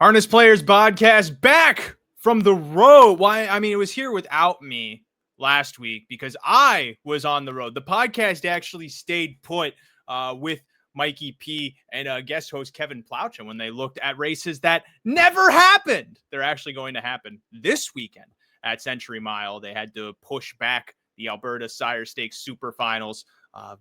Harness Players podcast back from the road. It was here without me last week because I was on the road. The podcast actually stayed put with Mikee P and guest host Kevin Plaucha when they looked at races that never happened. They're actually going to happen this weekend at Century Mile. They had to push back the Alberta Sire Stakes Super Finals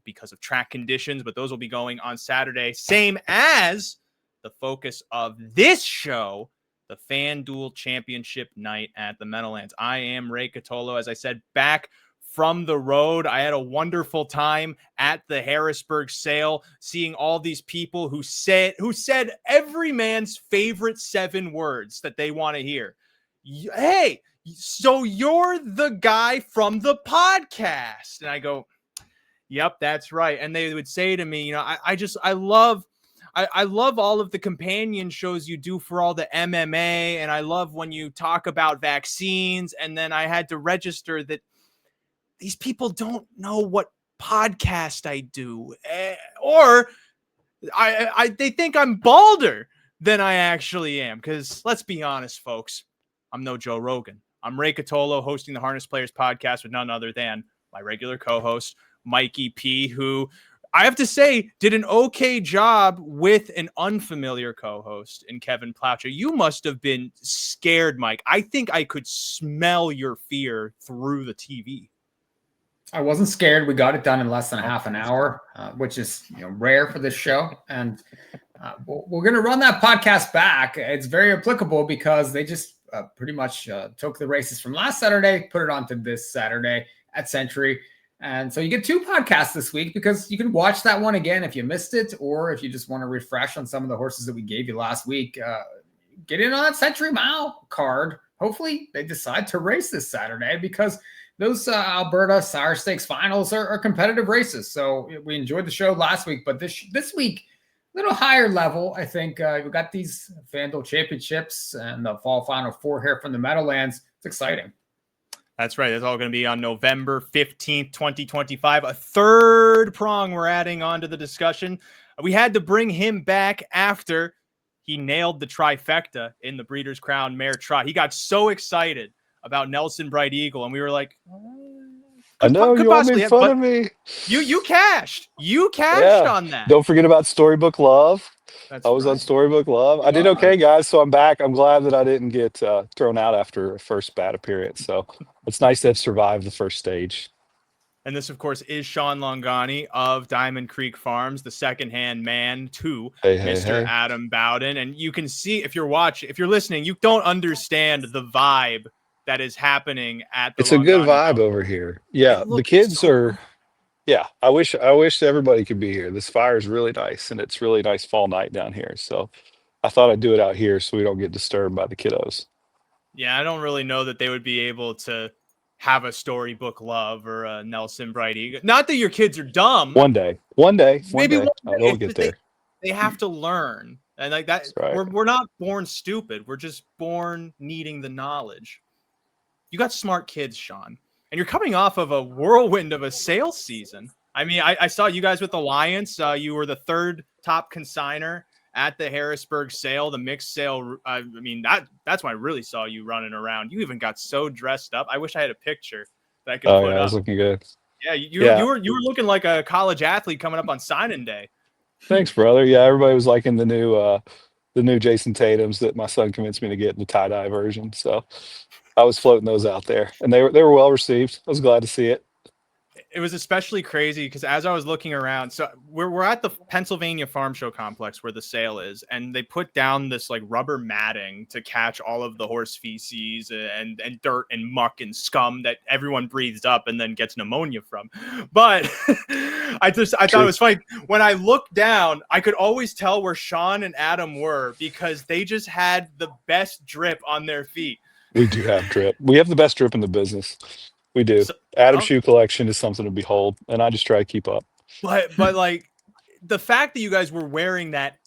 because of track conditions, but those will be going on Saturday, same as the focus of this show, the FanDuel Championship night at the Meadowlands. I am Ray Cotolo, as I said, back from the road. I had a wonderful time at the Harrisburg sale, seeing all these people who said every man's favorite 7 words that they want to hear. Hey, so you're the guy from the podcast. And I go, yep, that's right. And they would say to me, I love all of the companion shows you do for all the MMA, and I love when you talk about vaccines. And then I had to register that these people don't know what podcast I do, or they think I'm balder than I actually am. Because let's be honest, folks, I'm no Joe Rogan. I'm Ray Cotolo, hosting the Harness Players podcast with none other than my regular co-host, Mikee P, who I have to say did an okay job with an unfamiliar co-host in Kevin Plaucha. You must have been scared, Mike. I think I could smell your fear through the TV. I wasn't scared. We got it done in less than half an hour, which is rare for this show. And we're going to run that podcast back. It's very applicable because they just pretty much took the races from last Saturday, put it onto this Saturday at Century. And so you get 2 podcasts this week because you can watch that one again if you missed it, or if you just want to refresh on some of the horses that we gave you last week. Get in on that Century Mile card. Hopefully they decide to race this Saturday because those Alberta Sire Stakes finals are competitive races. So we enjoyed the show last week, but this week, a little higher level. I think we've got these FanDuel Championships and the Fall Final 4 here from the Meadowlands. It's exciting. That's right. It's all going to be on November 15th, 2025. A third prong we're adding on to the discussion. We had to bring him back after he nailed the trifecta in the Breeders' Crown Mare Trot. He got so excited about Nelson Bright Eagle, and we were like, I know you all made fun of me. You cashed. You cashed on that. Don't forget about Storybook Love. I was on Storybook Love. I did okay, guys, so I'm back. I'm glad that I didn't get thrown out after a first bad appearance. So it's nice to have survived the first stage. And this, of course, is Shaun Laungani of Diamond Creek Farms, the secondhand man to Mr. Adam Bowden. And you can see, if you're listening, you don't understand the vibe that is happening at the It's Laungani a good vibe over here. Yeah, the kids are... Yeah, I wish everybody could be here. This fire is really nice, and it's really nice fall night down here. So I thought I'd do it out here so we don't get disturbed by the kiddos. Yeah, I don't really know that they would be able to have a Storybook Love or a Nelson Bright Eagle. Not that your kids are dumb. One day. Maybe one day. They'll get there. They have to learn. And like that, right. We're not born stupid. We're just born needing the knowledge. You got smart kids, Shaun. And you're coming off of a whirlwind of a sales season. I mean, I saw you guys with Alliance. You were the 3rd top consigner at the Harrisburg sale, the mixed sale. That's when I really saw you running around. You even got so dressed up. I wish I had a picture that I could put up. I was looking good. Yeah, you were looking like a college athlete coming up on signing day. Thanks, brother. Yeah, everybody was liking the new Jason Tatums that my son convinced me to get, the tie-dye version. So I was floating those out there, and they were well received. I was glad to see it. It was especially crazy because as I was looking around, so we're at the Pennsylvania Farm Show complex where the sale is, and they put down this like rubber matting to catch all of the horse feces and dirt and muck and scum that everyone breathes up and then gets pneumonia from. But I thought it was funny when I looked down. I could always tell where Shaun and Adam were because they just had the best drip on their feet. We do have drip. We have the best drip in the business. We do. Adam's shoe collection is something to behold, and I just try to keep up. But like the fact that you guys were wearing that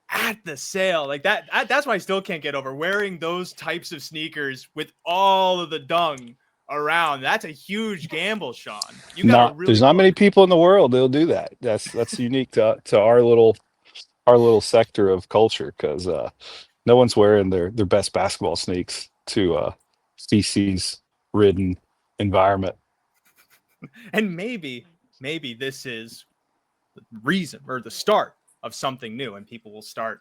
at the sale, like that's why I still can't get over wearing those types of sneakers with all of the dung around. That's a huge gamble, Shaun. There's not many people in the world that'll do that. That's unique to our little sector of culture because No one's wearing their best basketball sneaks to a feces ridden environment. And maybe this is the reason or the start of something new, and people will start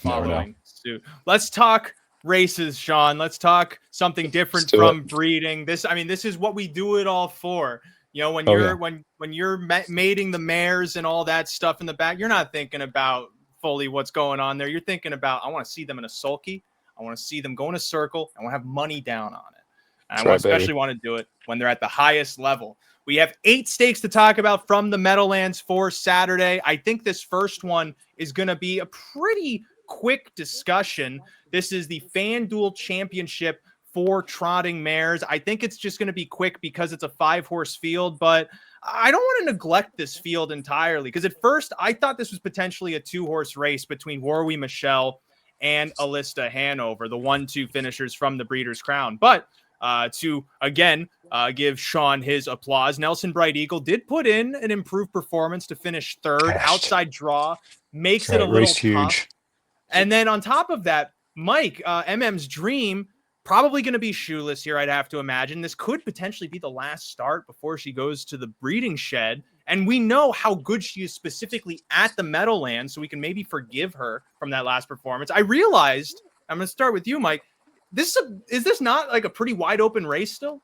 Never know. following suit. Let's talk races, Shaun. Let's talk something different Let's do from it. breeding. This is what we do it all for. You know, when Oh, you're yeah. when you're mating the mares and all that stuff in the back, you're not thinking about fully what's going on there. You're thinking about, I want to see them in a sulky. I want to see them go in a circle. I want to have money down on it. And That's I right, especially baby. want to do it when they're at the highest level. We have 8 stakes to talk about from the Meadowlands for Saturday. I think this first one is going to be a pretty quick discussion. This is the FanDuel Championship for trotting mares. I think it's just going to be quick because it's a 5-horse field, but I don't want to neglect this field entirely, because at first I thought this was potentially a 2-horse race between Warwi Michelle and Alista Hanover, the 1-2 finishers from the Breeders' Crown. But to again give Shaun his applause, Nelson Bright Eagle did put in an improved performance to finish third. Cashed. Outside draw makes That's it a right. little Raced tough. huge. And then on top of that, Mike, MM's Dream, probably going to be shoeless here, I'd have to imagine. This could potentially be the last start before she goes to the breeding shed. And we know how good she is specifically at the Meadowlands, so we can maybe forgive her from that last performance. I realized, I'm going to start with you, Mike. Is this not like a pretty wide open race still?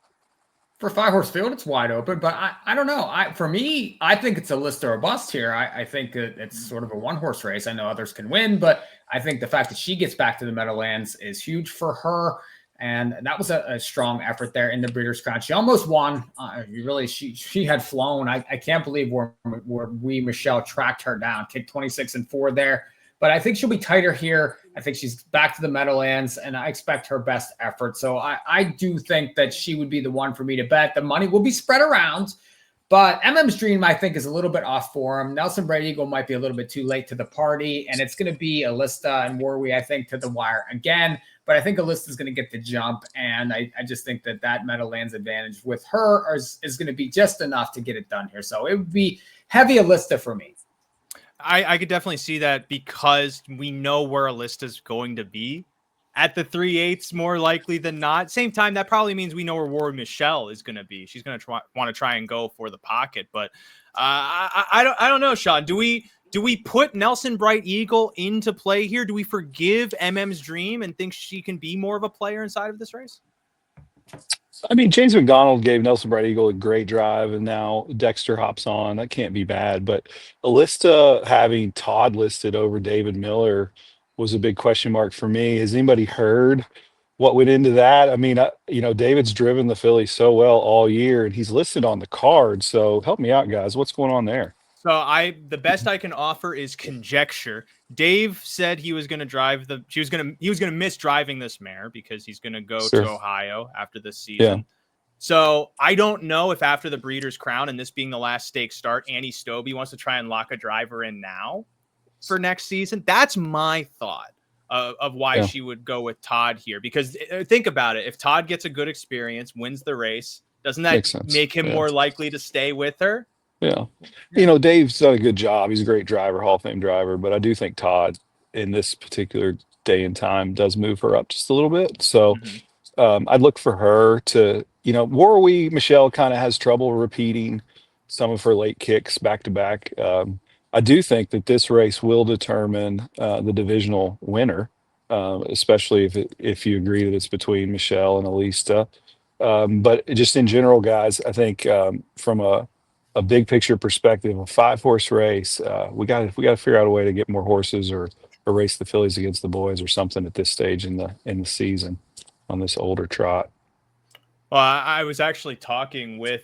For 5-horse field, it's wide open, but I don't know. For me, I think it's a list or a bust here. I think it's sort of a 1-horse race. I know others can win, but I think the fact that she gets back to the Meadowlands is huge for her. And that was a strong effort there in the Breeders' Crown. She almost won. She had flown. I can't believe where Michelle tracked her down, kicked 26-4 there. But I think she'll be tighter here. I think she's back to the Meadowlands, and I expect her best effort. So I do think that she would be the one for me to bet. The money will be spread around, but MM's Dream, I think, is a little bit off form. Nelson Bright Eagle might be a little bit too late to the party, and it's going to be Alista and Warwi, I think, to the wire again. But I think Alista is going to get the jump, and I just think that Meadowlands advantage with her is going to be just enough to get it done here. So it would be heavy Alista for me. I could definitely see that, because we know where Alista's going to be at the 3/8 more likely than not. Same time, that probably means we know where Warwi Michelle is going to be. She's going to want to try and go for the pocket. But I don't know, Shaun. Do we put Nelson Bright Eagle into play here? Do we forgive MM's Dream and think she can be more of a player inside of this race? I mean, James McDonald gave Nelson Bright Eagle a great drive, and now Dexter hops on. That can't be bad. But Alista having Todd listed over David Miller was a big question mark for me. Has anybody heard what went into that? I mean, David's driven the filly so well all year, and he's listed on the card. So help me out, guys. What's going on there? So the best I can offer is conjecture. Dave said he was going to he was going to miss driving this mare because he's going to go Sure. to Ohio after this season. Yeah. So I don't know if after the Breeders' Crown and this being the last stake start, Annie Stobie wants to try and lock a driver in now for next season. That's my thought of why she would go with Todd here. Because think about it. If Todd gets a good experience, wins the race, doesn't that make him more likely to stay with her? Yeah. Dave's done a good job. He's a great driver, Hall of Fame driver, but I do think Todd in this particular day and time does move her up just a little bit. So I'd look for her to, Warwi Michelle kind of has trouble repeating some of her late kicks back to back. I do think that this race will determine the divisional winner, especially if you agree that it's between Michelle and Alista. But just in general, guys, I think from a big picture perspective, a 5-horse race, we got to figure out a way to get more horses or race the fillies against the boys or something at this stage in the season on this older trot. Well, I was actually talking with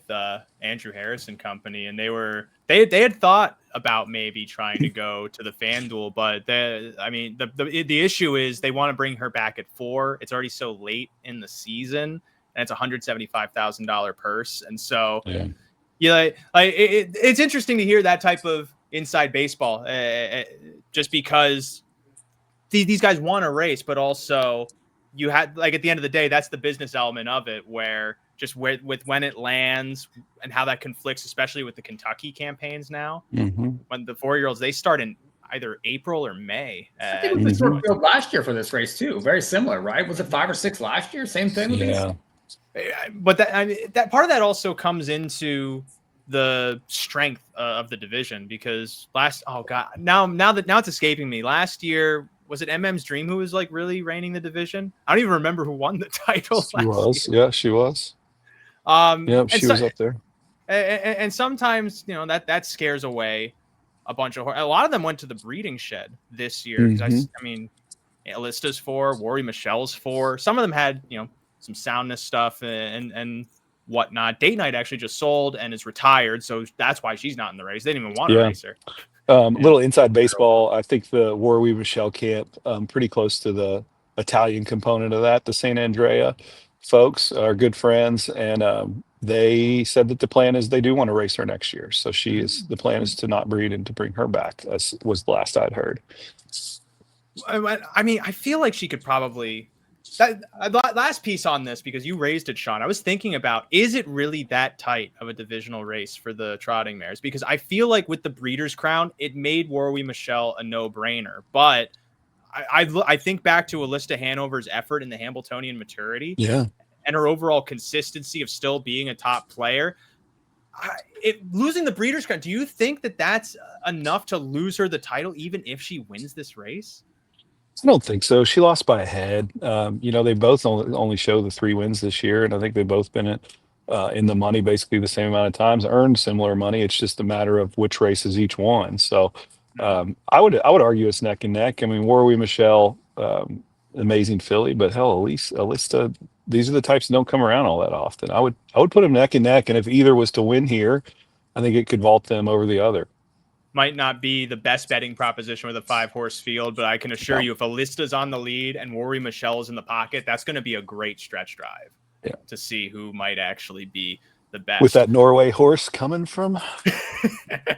Andrew Harrison Company, and they had thought about maybe trying to go to the FanDuel, but the issue is they want to bring her back at 4. It's already so late in the season, and it's $175,000 purse, and so. Yeah. It's interesting to hear that type of inside baseball, just because these guys want to race, but also you had at the end of the day, that's the business element of it, where just with when it lands and how that conflicts, especially with the Kentucky campaigns now, when the 4-year-olds, they start in, either April or May. I think it was the short field last year for this race too. Very similar, right? Was it 5 or 6 last year? Same thing with these? But that part of that also comes into the strength of the division, because now it's escaping me. Last year, was it MM's Dream who was like really reigning the division? I don't even remember who won the title. She was. Yeah, she was. She was up there. And sometimes, that scares away a bunch of a lot of them went to the breeding shed this year. Because I mean, Alista's 4, Rory Michelle's 4. Some of them had, some soundness stuff and whatnot. Date Night actually just sold and is retired, so that's why she's not in the race. They didn't even want to race her. Little inside baseball. I think the Rory Michelle camp, pretty close to the Italian component of that. The St. Andrea folks are good friends, and they said that the plan is they do want to race her next year. So the plan is to not breed and to bring her back. That was the last I'd heard. I mean, I feel like she could probably. That last piece on this, because you raised it, Shaun. I was thinking about, is it really that tight of a divisional race for the trotting mares? Because I feel like with the Breeders' Crown, it made Warwi Michelle a no-brainer. But I think back to Alysta Hanover's effort in the Hambletonian maturity, and her overall consistency of still being a top player. Losing the Breeders' Crown, do you think that that's enough to lose her the title, even if she wins this race? I don't think so. She lost by a head. They both only show the 3 wins this year, and I think they've both been in the money basically the same amount of times, earned similar money. It's just a matter of which races each won. So I would argue it's neck and neck. I mean, Warwi Michelle, amazing filly, but hell, Alysta, these are the types that don't come around all that often. I would put them neck and neck, and if either was to win here, I think it could vault them over the other. Might not be the best betting proposition with a 5-horse field, but I can assure you, if Alista's on the lead and Rory Michelle's in the pocket, that's going to be a great stretch drive to see who might actually be the best. With that Norway horse coming from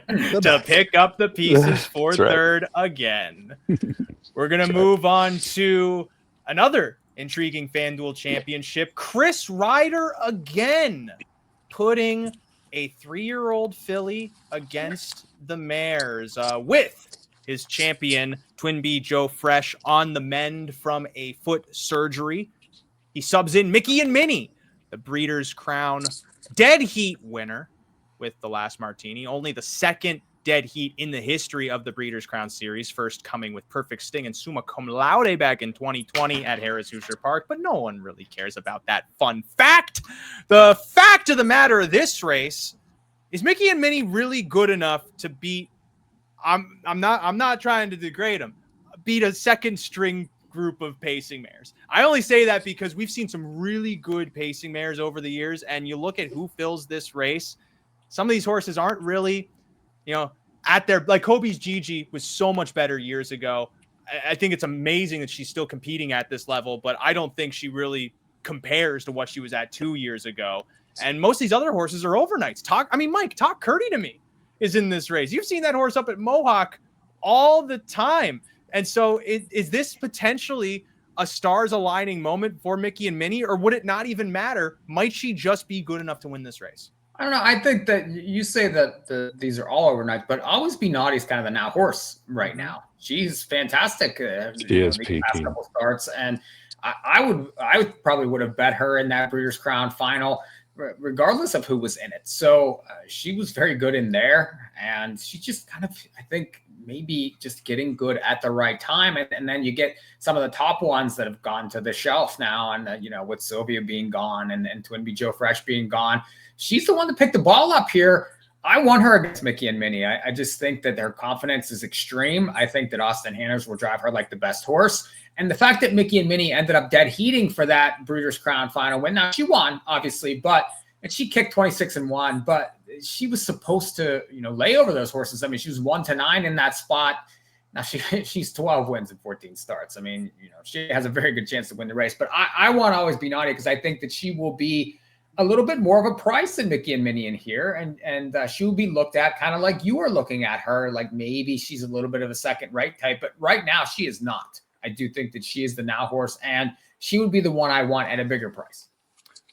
to pick up the pieces for third again. We're going to move on to another intriguing FanDuel Championship. Chris Ryder again putting a 3-year-old filly against the mares, with his champion Twin B Joe Fresh on the mend from a foot surgery. He subs in Mickey and Minnie, the Breeders' Crown dead heat winner with the last Martini. Only the second dead heat in the history of the Breeders' Crown series, first coming with Perfect Sting and Summa Cum Laude back in 2020 at Harris Hoosier Park, but no one really cares about that fun fact. The fact of the matter of this race is Mickey and Minnie really good enough to beat, I'm not trying to degrade them, beat a second string group of pacing mares. I only say that because we've seen some really good pacing mares over the years, and you look at who fills this race, some of these horses aren't really, at their, like Kobe's Gigi was so much better years ago. I think it's amazing that she's still competing at this level, but I don't think she really compares to what she was at 2 years ago. And most of these other horses are overnights. Mike, Talk Curdy to me is in this race. You've seen that horse up at Mohawk all the time. And so is this potentially a stars aligning moment for Mickey and Minnie, or would it not even matter? Might she just be good enough to win this race? I don't know. I think that you say that these are all overnight, but Always Be Naughty is kind of the now horse right now. She's fantastic. She is peaking. Past couple starts, and I probably would have bet her in that Breeders' Crown final, regardless of who was in it. So she was very good in there, and she just kind of, I think, maybe just getting good at the right time. And then you get some of the top ones that have gone to the shelf now, and with Sylvia being gone and Twin B Joe Fresh being gone, she's the one to pick the ball up here. I want her against Mickey and Minnie. I just think that their confidence is extreme. I think that Austin Hanners will drive her like the best horse. And the fact that Mickey and Minnie ended up dead heating for that Breeders' Crown final win. Now, she won, obviously, and she kicked 26-1, but she was supposed to, lay over those horses. I mean, she was 1-9 in that spot. Now she's 12 wins and 14 starts. I mean, she has a very good chance to win the race, but I want to Always Be Naughty because I think that she will be a little bit more of a price than Mickey and Minnie in here. And she will be looked at kind of like you are looking at her, like maybe she's a little bit of a second rate type, but right now she is not. I do think that she is the now horse, and she would be the one I want at a bigger price.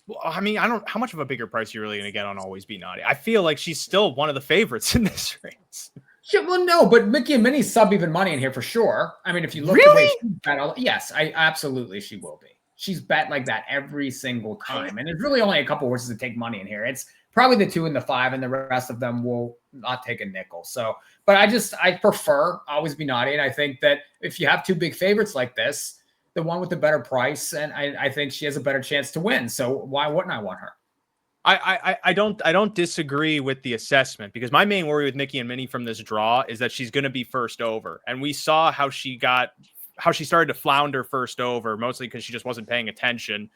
Well, I mean, how much of a bigger price you're really going to get on Always Be Naughty? I feel like she's still one of the favorites in this race. Well, no, but Mickey and Minnie sub even money in here for sure. I mean, if you look at the way she bet, yes, I absolutely she will be. She's bet like that every single time, and there's really only a couple horses that take money in here. It's probably the 2 and the 5, and the rest of them will not take a nickel. So, but I prefer Always Be Naughty, and I think that if you have 2 big favorites like this, the one with the better price, and I think she has a better chance to win. So why wouldn't I want her? I don't disagree with the assessment, because my main worry with Mickey and Minnie from this draw is that she's going to be first over, and we saw how she started to flounder first over, mostly because she just wasn't paying attention,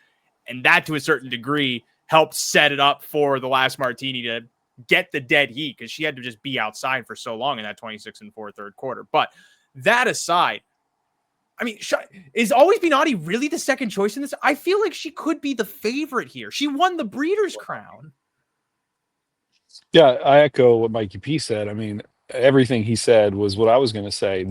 and that to a certain degree helped set it up for the last martini to get the dead heat, because she had to just be outside for so long in that 26 and 4 third quarter. But that aside, I mean, is Always Be Naughty really the second choice in this? I feel like she could be the favorite here. She won the Breeders' Crown. Yeah, I echo what Mikey P said. I mean, everything he said was what I was going to say.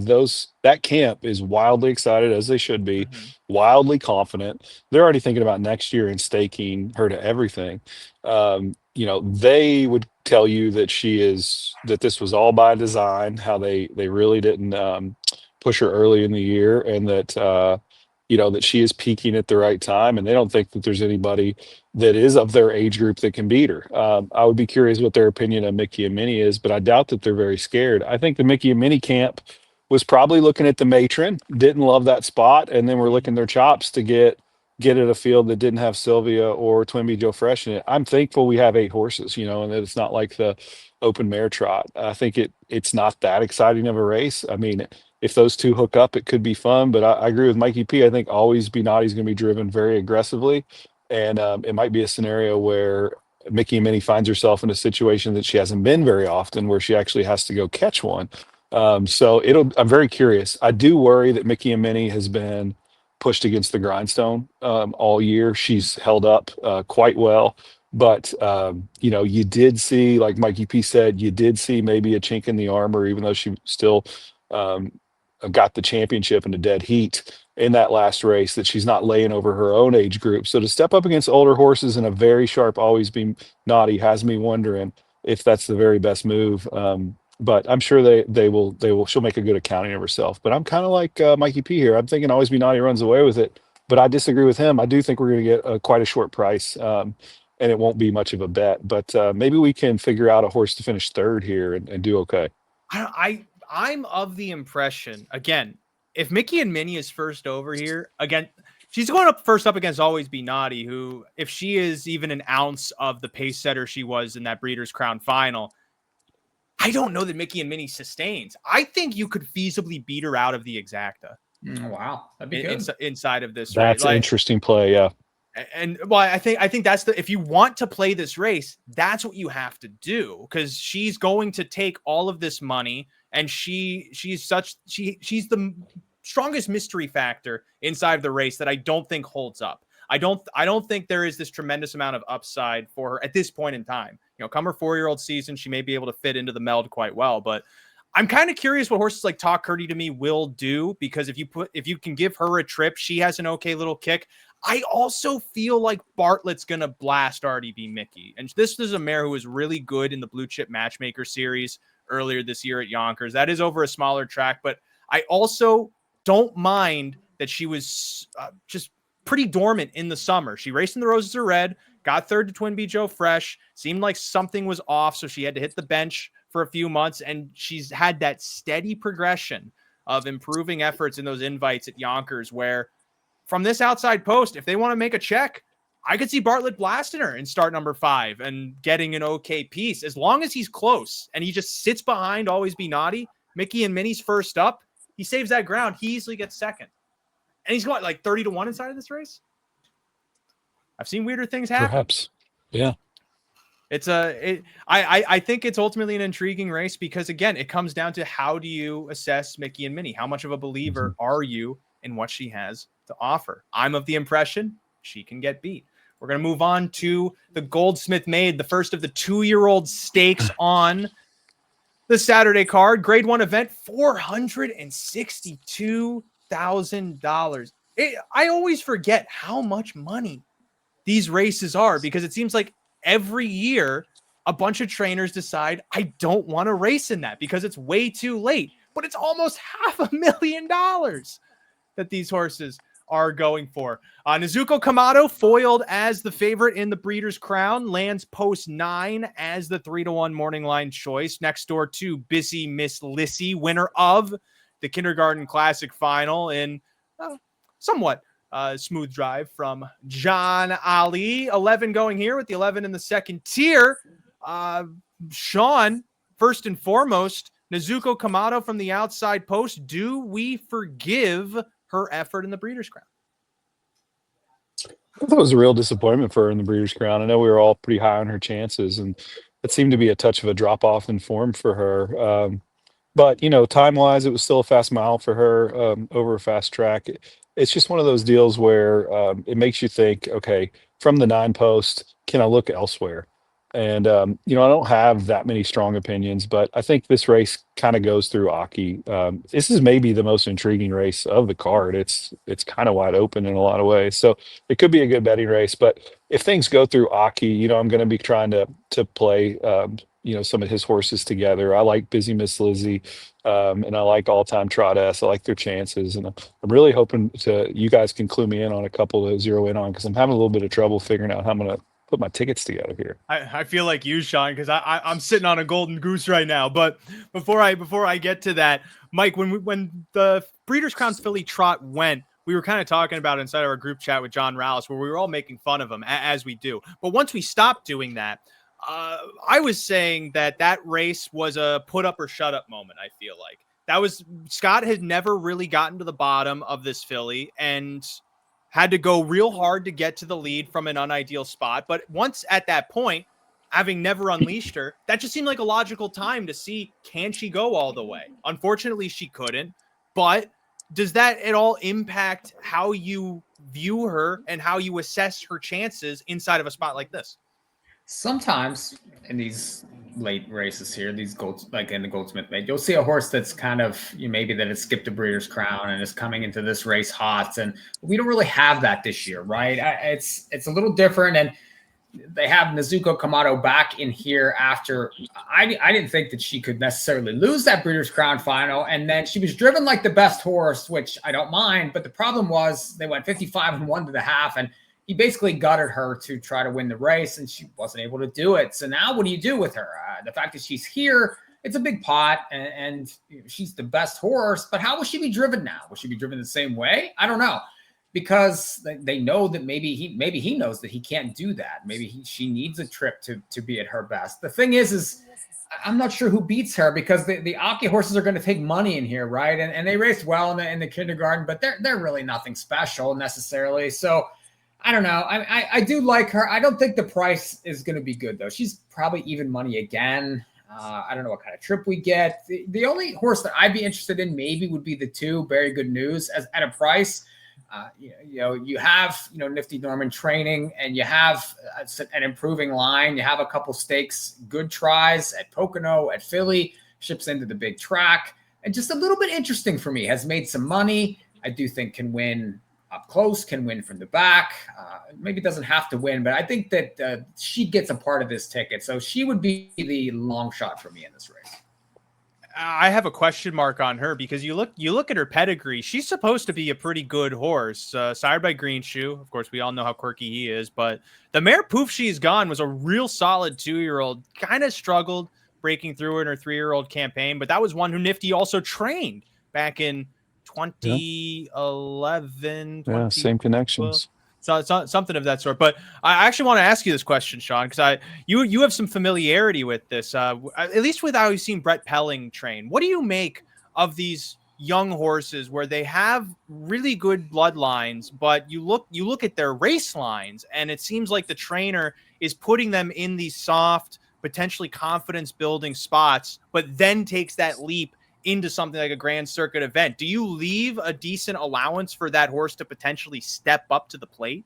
That camp is wildly excited, as they should be, wildly confident. They're already thinking about next year and staking her to everything. They would tell you that this was all by design, how they really didn't push her early in the year, and that she is peaking at the right time, and they don't think that there's anybody that is of their age group that can beat her. I would be curious what their opinion of Mickey and Minnie is, but I doubt that they're very scared. I think the Mickey and Minnie camp was probably looking at the matron, didn't love that spot, and then we're licking their chops to get at a field that didn't have Sylvia or Twinbee Joe Fresh in it. I'm thankful we have 8 horses, and that it's not like the open mare trot. I think it's not that exciting of a race. I mean, if those 2 hook up, it could be fun. But I agree with Mikey P. I think Always Be Naughty is going to be driven very aggressively. And it might be a scenario where Mickey and Minnie finds herself in a situation that she hasn't been very often, where she actually has to go catch one. I'm very curious. I do worry that Mickey and Minnie has been pushed against the grindstone all year. She's held up quite well. But, you did see, like Mikey P said, you did see maybe a chink in the armor, even though she still got the championship in a dead heat in that last race, that she's not laying over her own age group. So to step up against older horses in a very sharp Always Be Naughty has me wondering if that's the very best move. But I'm sure they will. She'll make a good accounting of herself. But I'm kind of like Mikey P here. I'm thinking Always Be Naughty runs away with it. But I disagree with him. I do think we're going to get quite a short price, and it won't be much of a bet. But maybe we can figure out a horse to finish third here and do okay. I'm of the impression, again, if Mickey and Minnie is first over here, again, she's going up first up against Always Be Naughty, who, if she is even an ounce of the pace setter she was in that Breeders' Crown final, I don't know that Mickey and Minnie sustains. I think you could feasibly beat her out of the exacta. Wow, that'd be good. Inside of this. That's an interesting play, yeah. And well, I think that's if you want to play this race, that's what you have to do, because she's going to take all of this money, and she's the strongest mystery factor inside of the race that I don't think holds up. I don't think there is this tremendous amount of upside for her at this point in time. Come her 4-year-old season, she may be able to fit into the meld quite well, but I'm kind of curious what horses like Talk Curdy to Me will do, because if you can give her a trip, she has an okay little kick. I also feel like Bartlett's going to blast RDB Mickey. And this is a mare who was really good in the Blue Chip Matchmaker series earlier this year at Yonkers. That is over a smaller track, but I also don't mind that she was just pretty dormant in the summer. She raced in the Roses Are Red, got third to Twinbee Joe Fresh, seemed like something was off, so she had to hit the bench for a few months, and she's had that steady progression of improving efforts in those invites at Yonkers, where from this outside post, if they want to make a check, I could see Bartlett blasting her in start number 5 and getting an okay piece, as long as he's close and he just sits behind Always Be Naughty. Mickey and Minnie's first up, he saves that ground, he easily gets second, and he's got like 30-1 inside of this race. I've seen weirder things happen. Perhaps, yeah. I think it's ultimately an intriguing race, because again, it comes down to how do you assess Mickey and Minnie? How much of a believer are you in what she has to offer? I'm of the impression she can get beat. We're going to move on to the Goldsmith Maid, the first of the 2-year-old stakes on the Saturday card. Grade 1 event, $462,000. I always forget how much money these races are, because it seems like every year a bunch of trainers decide, I don't want to race in that because it's way too late. But it's almost $500,000 that these horses are going for. Nezuko Kamado foiled as the favorite in the Breeders' Crown, lands post 9 as the 3-1 morning line choice. Next door to Busy Miss Lissy, winner of the Kindergarten Classic final in somewhat smooth drive from John Ali. 11 going here with the 11 in the second tier. Shaun, first and foremost, Nezuko Kamado from the outside post. Do we forgive her effort in the Breeders' Crown? I thought it was a real disappointment for her in the Breeders' Crown. I know we were all pretty high on her chances, and it seemed to be a touch of a drop off in form for her. But time wise, it was still a fast mile for her over a fast track. It's just one of those deals where it makes you think, okay, from the 9 post, can I look elsewhere? And I don't have that many strong opinions, but I think this race kind of goes through Aki. This is maybe the most intriguing race of the card. It's kind of wide open in a lot of ways, so it could be a good betting race. But if things go through Aki, I'm going to be trying to play some of his horses together. I like Busy Miss Lizzie, and I like All Time Trot S. I like their chances, and I'm really hoping you guys can clue me in on a couple to zero in on, because I'm having a little bit of trouble figuring out how I'm going to put my tickets together here. I feel like you, Shaun, because I'm sitting on a golden goose right now. But before I get to that, Mike, when the Breeders' Crown Filly Trot went, we were kind of talking about it inside our group chat with John Rallis, where we were all making fun of him, as we do. But once we stopped doing that, I was saying that race was a put up or shut up moment. I feel like Scott had never really gotten to the bottom of this filly and had to go real hard to get to the lead from an unideal spot. But once at that point, having never unleashed her, that just seemed like a logical time to see, can she go all the way? Unfortunately, she couldn't. But does that at all impact how you view her and how you assess her chances inside of a spot like this? Sometimes in these late races here, these like in the Goldsmith Made, you'll see a horse that's kind of maybe that has skipped a Breeders' Crown and is coming into this race hot, and we don't really have that this year, right? It's a little different, and they have Nezuko Kamado back in here after I didn't think that she could necessarily lose that Breeders' Crown final, and then she was driven like the best horse, which I don't mind, but the problem was they went 55 and 1 to the half, and he basically gutted her to try to win the race, and she wasn't able to do it. So now what do you do with her? The fact that she's here, it's a big pot, and she's the best horse, but how will she be driven now? Will she be driven the same way? I don't know, because they know that maybe he knows that he can't do that. Maybe she needs a trip to be at her best. The thing is I'm not sure who beats her, because the Aki horses are going to take money in here, right? And they raced well in the kindergarten, but they're really nothing special necessarily. So I don't know. I do like her. I don't think the price is going to be good, though. She's probably even money again. I don't know what kind of trip we get. The only horse that I'd be interested in maybe would be the 2, Very Good News, at a price. You have Nifty Norman training, and you have an improving line. You have a couple stakes, good tries at Pocono, at Philly, ships into the big track, and just a little bit interesting for me. Has made some money. I do think can win up close, can win from the back. Maybe doesn't have to win, but I think that she gets a part of this ticket. So she would be the long shot for me in this race. I have a question mark on her, because you look at her pedigree. She's supposed to be a pretty good horse, sired by Green Shoe. Of course, we all know how quirky he is, but the mare Poof She's Gone was a real solid 2-year-old. Kind of struggled breaking through in her 3-year-old campaign, but that was one who Nifty also trained back in 2011. Yeah, same connections. So it's something of that sort. But I actually want to ask you this question, Shaun, because you have some familiarity with this, at least with how you've seen Brett Pelling train. What do you make of these young horses where they have really good bloodlines, but you look at their race lines, and it seems like the trainer is putting them in these soft, potentially confidence-building spots, but then takes that leap into something like a Grand Circuit event? Do you leave a decent allowance for that horse to potentially step up to the plate?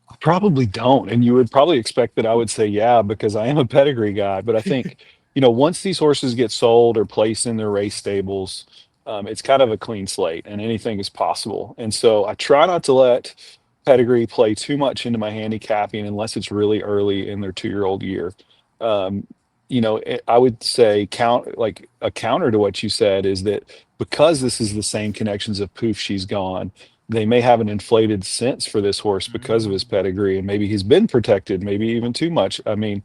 I probably don't. And you would probably expect that I would say, yeah, because I am a pedigree guy. But I think, once these horses get sold or placed in their race stables, it's kind of a clean slate and anything is possible. And so I try not to let pedigree play too much into my handicapping unless it's really early in their 2-year-old year. Um, I would say like a counter to what you said is that because this is the same connections of Poof, she's gone. They may have an inflated sense for this horse because of his pedigree, and maybe he's been protected, maybe even too much. I mean,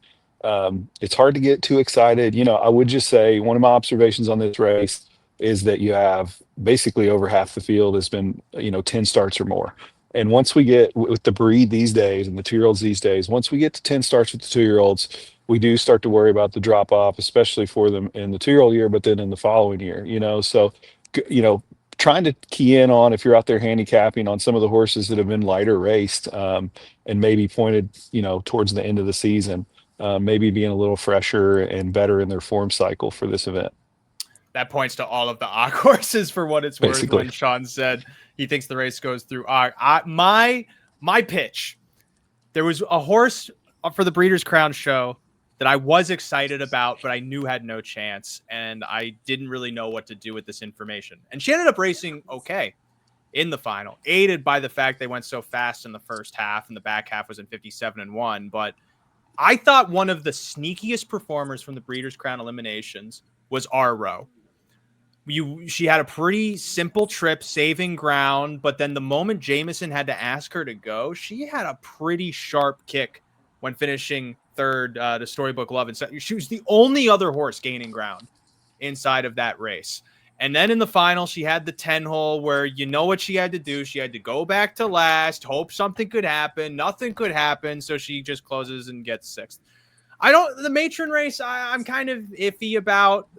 it's hard to get too excited. I would just say one of my observations on this race is that you have basically over half the field has been, 10 starts or more. And once we get with the breed these days and the 2-year-olds these days, once we get to 10 starts with the 2-year-olds, we do start to worry about the drop off, especially for them in the 2-year-old year, but then in the following year. So, trying to key in on if you're out there handicapping on some of the horses that have been lighter raced, and maybe pointed, towards the end of the season, maybe being a little fresher and better in their form cycle for this event. That points to all of the ARC horses for what it's worth. Basically. When Shaun said he thinks the race goes through ARC. My pitch, there was a horse for the Breeders' Crown show that I was excited about, but I knew had no chance, and I didn't really know what to do with this information. And she ended up racing okay in the final, aided by the fact they went so fast in the first half, and the back half was in 57-1. But I thought one of the sneakiest performers from the Breeders' Crown eliminations was R-Row. She had a pretty simple trip, saving ground, but then the moment Jameson had to ask her to go, she had a pretty sharp kick when finishing third to Storybook Love. And she was the only other horse gaining ground inside of that race. And then in the final, she had the 10-hole where you know what she had to do. She had to go back to last, hope something could happen. Nothing could happen, so she just closes and gets sixth. The matron race, I'm kind of iffy about,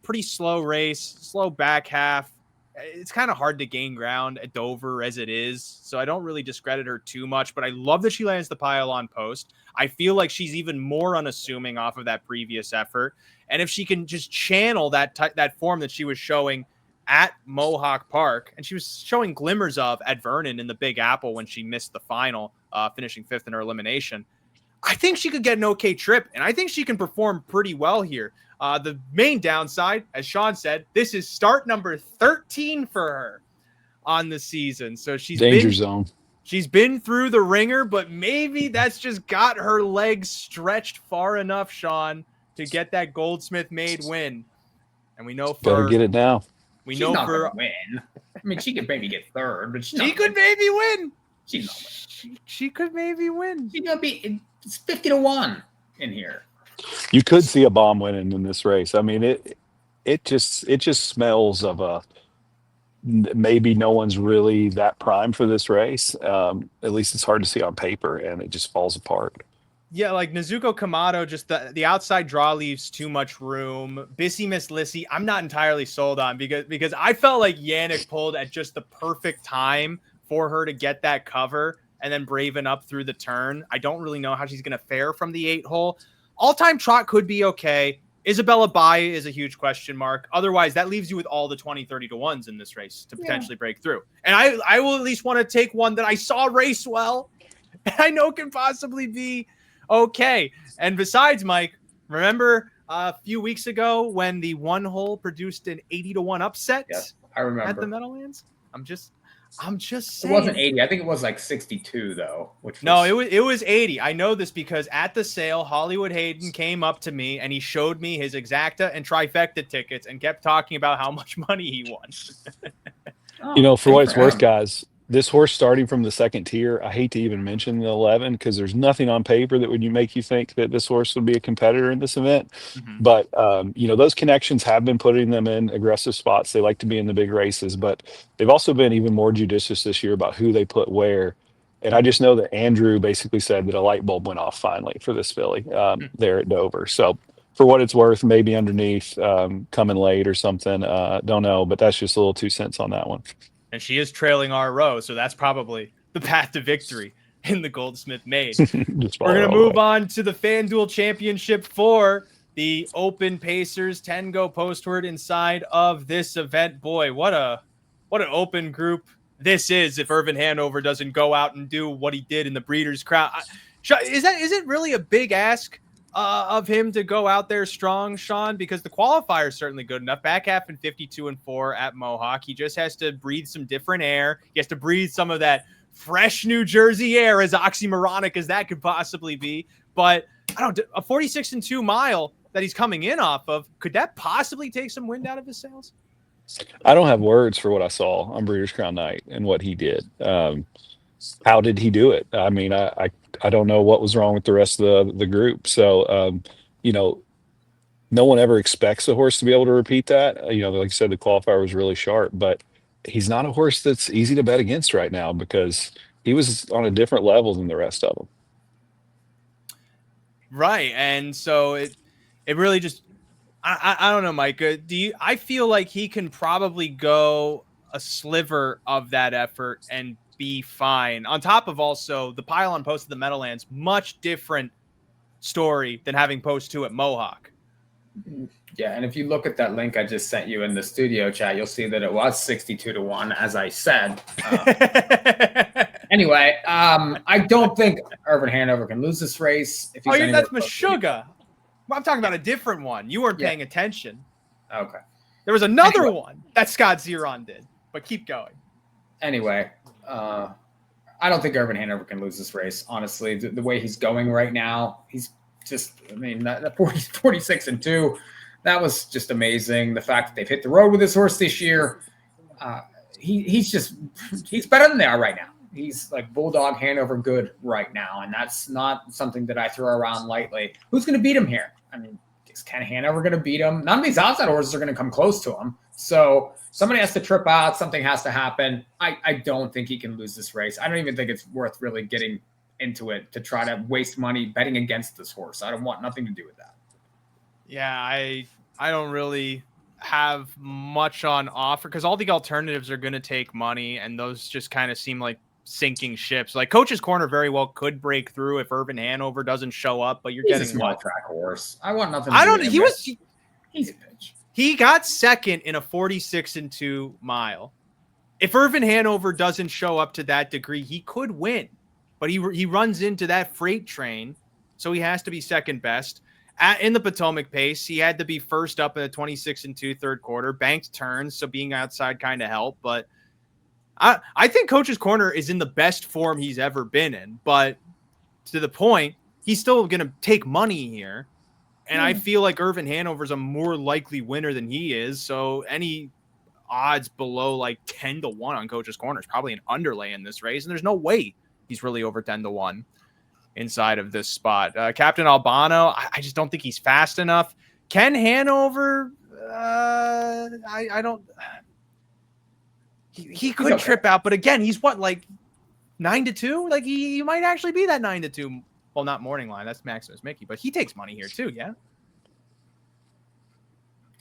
pretty slow race, slow back half. It's kind of hard to gain ground at Dover as it is. So I don't really discredit her too much, but I love that she lands the pylon post. I feel like she's even more unassuming off of that previous effort. And if she can just channel that form that she was showing at Mohawk Park, and she was showing glimmers of at Vernon in the Big Apple when she missed the final, finishing fifth in her elimination, I think she could get an okay trip, and I think she can perform pretty well here. The main downside, as Shaun said, this is start number 13 for her on the season. So danger zone. She's been through the ringer, but maybe that's just got her legs stretched far enough, Shaun, to get that Goldsmith made win. And we know better get it now. She's not gonna win. I mean, she could maybe get third, but she could maybe win. She's not winning. She could maybe win. She's gonna be. It's 50-1 in here. You could see a bomb winning in this race. I mean, it just smells of maybe no one's really that primed for this race. At least it's hard to see on paper, and it just falls apart. Yeah, like Nezuko Kamado, just the outside draw leaves too much room. Bissy Miss Lissy, I'm not entirely sold on because I felt like Yannick pulled at just the perfect time for her to get that cover and then braven up through the turn. I don't really know how she's going to fare from the 8-hole. All-time trot could be okay. Isabella Baye is a huge question mark. Otherwise, that leaves you with all the 20, 30-1s in this race to potentially break through. And I will at least want to take one that I saw race well and I know can possibly be okay. And besides, Mike, remember a few weeks ago when the 1-hole produced an 80-1 upset? Yes, I remember. At the Meadowlands? I'm just saying. It wasn't 80. I think it was like 62 though. No, it was 80. I know this because at the sale, Hollywood Hayden came up to me and he showed me his exacta and trifecta tickets and kept talking about how much money he won. For what it's worth, guys, this horse starting from the second tier, I hate to even mention the 11 because there's nothing on paper that would make you think that this horse would be a competitor in this event. Mm-hmm. But, those connections have been putting them in aggressive spots. They like to be in the big races, but they've also been even more judicious this year about who they put where. And I just know that Andrew basically said that a light bulb went off finally for this filly there at Dover. So for what it's worth, maybe underneath coming late or something. Don't know, but that's just a little 2 cents on that one. And she is trailing R-Row, so that's probably the path to victory in the Goldsmith Maid. We're going to move on to the FanDuel Championship for the Open Pacers. 10 go postward inside of this event. Boy, what an open group this is if Irvin Hanover doesn't go out and do what he did in the Breeders' Crown. Is it really a big ask of him to go out there strong, Shaun? Because the qualifier is certainly good enough. Back half in 52-4 at Mohawk. He just has to breathe some different air. He has to breathe some of that fresh New Jersey air, as oxymoronic as that could possibly be. But I don't, a 46-2 mile that he's coming in off of, could that possibly take some wind out of his sails? I don't have words for what I saw on Breeders' Crown Night and what he did. How did he do it? I mean, I don't know what was wrong with the rest of the group. So, no one ever expects a horse to be able to repeat that. Like I said, the qualifier was really sharp, but he's not a horse that's easy to bet against right now because he was on a different level than the rest of them. Right. And so it really just, I don't know, Micah. I feel like he can probably go a sliver of that effort and be fine. On top of also the pylon post of the Meadowlands, much different story than having post 2 at Mohawk. Yeah, and if you look at that link I just sent you in the studio chat, you'll see that it was 62-1, as I said. Anyway, I don't think Irvin Hanover can lose this race. If he's that's Meshuggah. I'm talking about a different one. You weren't paying attention. Okay. There was another one that Scott Zeron did, but keep going. Anyway, I don't think Irvin Hanover can lose this race. Honestly, the way he's going right now, he's just, that 46-2, that was just amazing. The fact that they've hit the road with this horse this year, he's better than they are right now. He's like Bulldog Hanover good right now, and that's not something that I throw around lightly. Who's going to beat him here? I mean, is Ken Hanover going to beat him? None of these outside horses are going to come close to him. So somebody has to trip out. Something has to happen. I don't think he can lose this race. I don't even think it's worth really getting into it to try to waste money betting against this horse. I don't want nothing to do with that. Yeah, I don't really have much on offer because all the alternatives are going to take money, and those just kind of seem like sinking ships. Like Coach's Corner very well could break through if Irvin Hanover doesn't show up, but he's getting a small track horse. I want nothing to do with him. He's a bitch. He got second in a 46-2 mile. If Irvin Hanover doesn't show up to that degree, he could win, but he runs into that freight train, so he has to be second best. In the Potomac pace, he had to be first up in the 26-2 third quarter. Banked turns, so being outside kind of helped, but I think Coach's Corner is in the best form he's ever been in, but to the point, he's still going to take money here. And I feel like Irvin Hanover's a more likely winner than he is. So any odds below like 10-1 on Coach's Corner is probably an underlay in this race. And there's no way he's really over 10-1 inside of this spot. Captain Albano, I just don't think he's fast enough. Ken Hanover, I don't... He could trip out, but again, he's what, like 9-2? Like he might actually be that 9-2. Well, not morning line. That's Maximus Mickey, but he takes money here too. Yeah.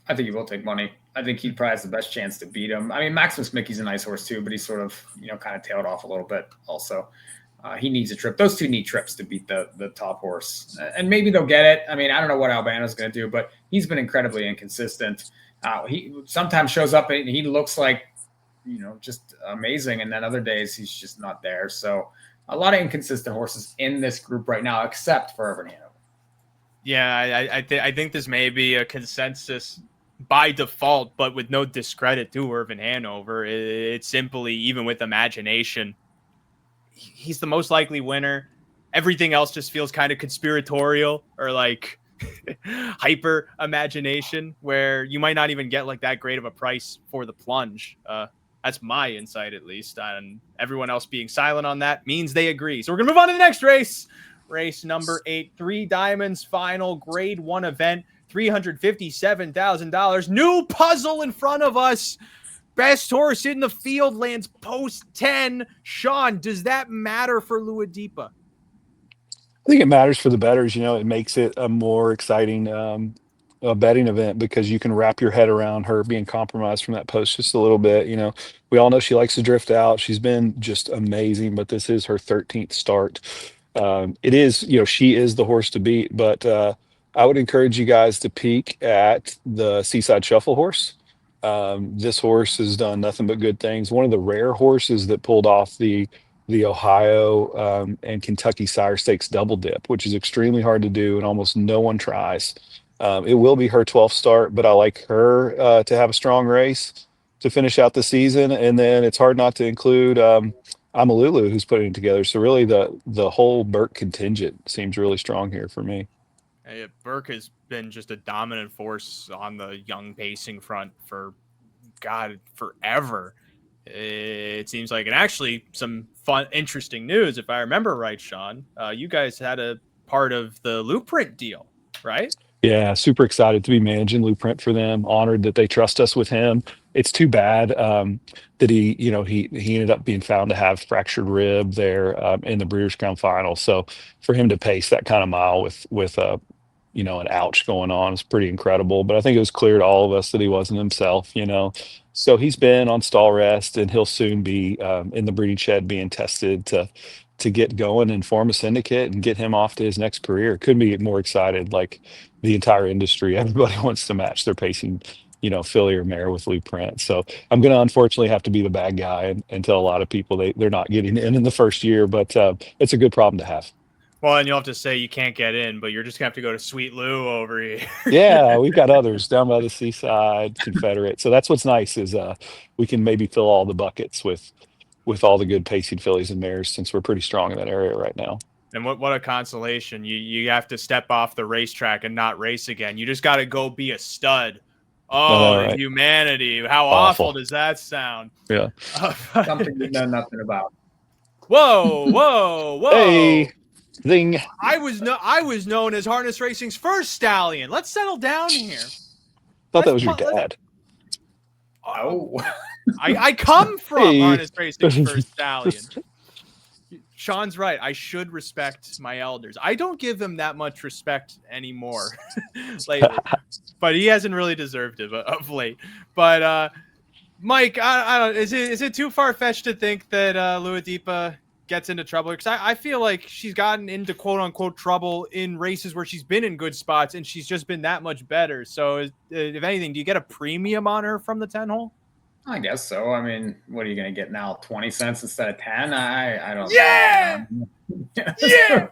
I think he will take money. I think he probably has the best chance to beat him. I mean, Maximus Mickey's a nice horse too, but he's sort of, kind of tailed off a little bit also. He needs a trip. Those two need trips to beat the top horse, and maybe they'll get it. I mean, I don't know what Albano's going to do, but he's been incredibly inconsistent. He sometimes shows up and he looks like, just amazing. And then other days he's just not there. So a lot of inconsistent horses in this group right now, except for Irvin Hanover. Yeah, I think this may be a consensus by default, but with no discredit to Irvin Hanover. It's simply, even with imagination, he's the most likely winner. Everything else just feels kind of conspiratorial or like hyper imagination, where you might not even get like that great of a price for the plunge. That's my insight, at least. And everyone else being silent on that means they agree. So we're going to move on to the next race. Race number 8, 3 Diamonds final, grade 1 event, $357,000. New puzzle in front of us. Best horse in the field lands post 10. Shaun, does that matter for Luadipa? I think it matters for the bettors. It makes it a more exciting betting event because you can wrap your head around her being compromised from that post just a little bit. We all know she likes to drift out. She's been just amazing, but this is her 13th start. It is, she is the horse to beat, but I would encourage you guys to peek at the Seaside Shuffle horse. This horse has done nothing but good things. One of the rare horses that pulled off the Ohio and Kentucky Sire Stakes double dip, which is extremely hard to do and almost no one tries. It will be her 12th start, but I like her to have a strong race to finish out the season. And then it's hard not to include Amalulu who's putting it together. So really the whole Burke contingent seems really strong here for me. Burke has been just a dominant force on the young pacing front for forever. It seems like, and actually some fun, interesting news. If I remember right, Shaun, you guys had a part of the Blueprint deal, right? Yeah, super excited to be managing Blueprint for them. Honored that they trust us with him. It's too bad that he ended up being found to have fractured rib there in the Breeders' Crown final. So for him to pace that kind of mile with an ouch going on is pretty incredible. But I think it was clear to all of us that he wasn't himself. So he's been on stall rest, and he'll soon be in the breeding shed being tested to get going and form a syndicate and get him off to his next career. Couldn't be more excited. Like the entire industry, everybody wants to match their pacing, filly or mare with Blueprint. So I'm going to unfortunately have to be the bad guy and tell a lot of people they're not getting in the first year, but it's a good problem to have. Well, and you'll have to say you can't get in, but you're just going to have to go to Sweet Lou over here. Yeah, we've got others down by the seaside, Confederate. So that's what's nice is we can maybe fill all the buckets with all the good pacing fillies and mares since we're pretty strong in that area right now. And what a consolation. You have to step off the racetrack and not race again. You just got to go be a stud. Oh, right. Humanity. How awful does that sound? Yeah. Something you know nothing about. Whoa. Hey. Zing. I was known as harness racing's first stallion. Let's settle down here. Thought that was your dad. Oh, I come from harness racing's first stallion. Shaun's right. I should respect my elders. I don't give them that much respect anymore lately, but he hasn't really deserved it of late. But Mike, I don't. Is it too far fetched to think that Luadipa gets into trouble? Because I feel like she's gotten into quote unquote trouble in races where she's been in good spots and she's just been that much better. So if anything, do you get a premium on her from the 10 hole? I guess so. I mean, what are you going to get now? 20 cents instead of 10? I don't know. Yeah.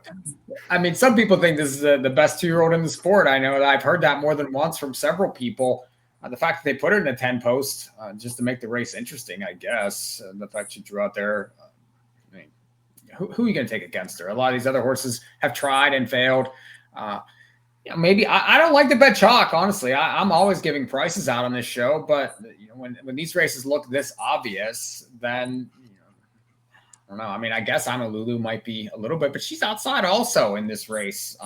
I mean, some people think this is the best 2-year-old in the sport. I know that I've heard that more than once from several people. The fact that they put her in a 10 post just to make the race interesting, I guess. The fact she drew out there, I mean, who are you going to take against her? A lot of these other horses have tried and failed. Maybe I don't like to bet chalk, honestly. I'm always giving prices out on this show, but when these races look this obvious, then I don't know. I mean, I guess Amalulu might be a little bit, but she's outside also in this race.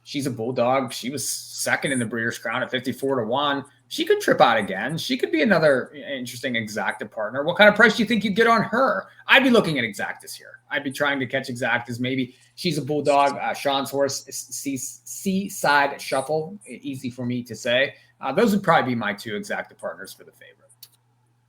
She's a bulldog. She was second in the Breeders' Crown at 54-1. She could trip out again. She could be another interesting exacta partner. What kind of price do you think you'd get on her? I'd be looking at exactas here. I'd be trying to catch exactas. Maybe she's a bulldog. Shaun's horse, Seaside Shuffle. Easy for me to say. Those would probably be my two exacta partners for the favorite.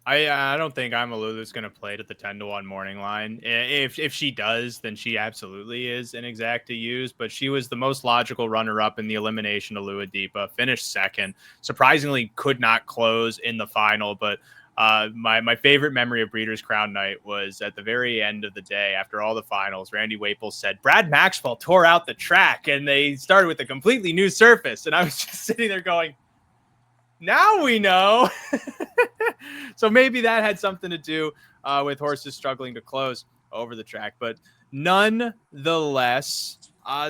I don't think Amalulu's going to play at the 10-1 morning line. If she does, then she absolutely is an exacta use. But she was the most logical runner-up in the elimination of Luadipa. Finished second. Surprisingly, could not close in the final. But my favorite memory of Breeders' Crown night was at the very end of the day, after all the finals, Randy Waples said, Brad Maxwell tore out the track, and they started with a completely new surface. And I was just sitting there going, now we know. So maybe that had something to do with horses struggling to close over the track. But nonetheless,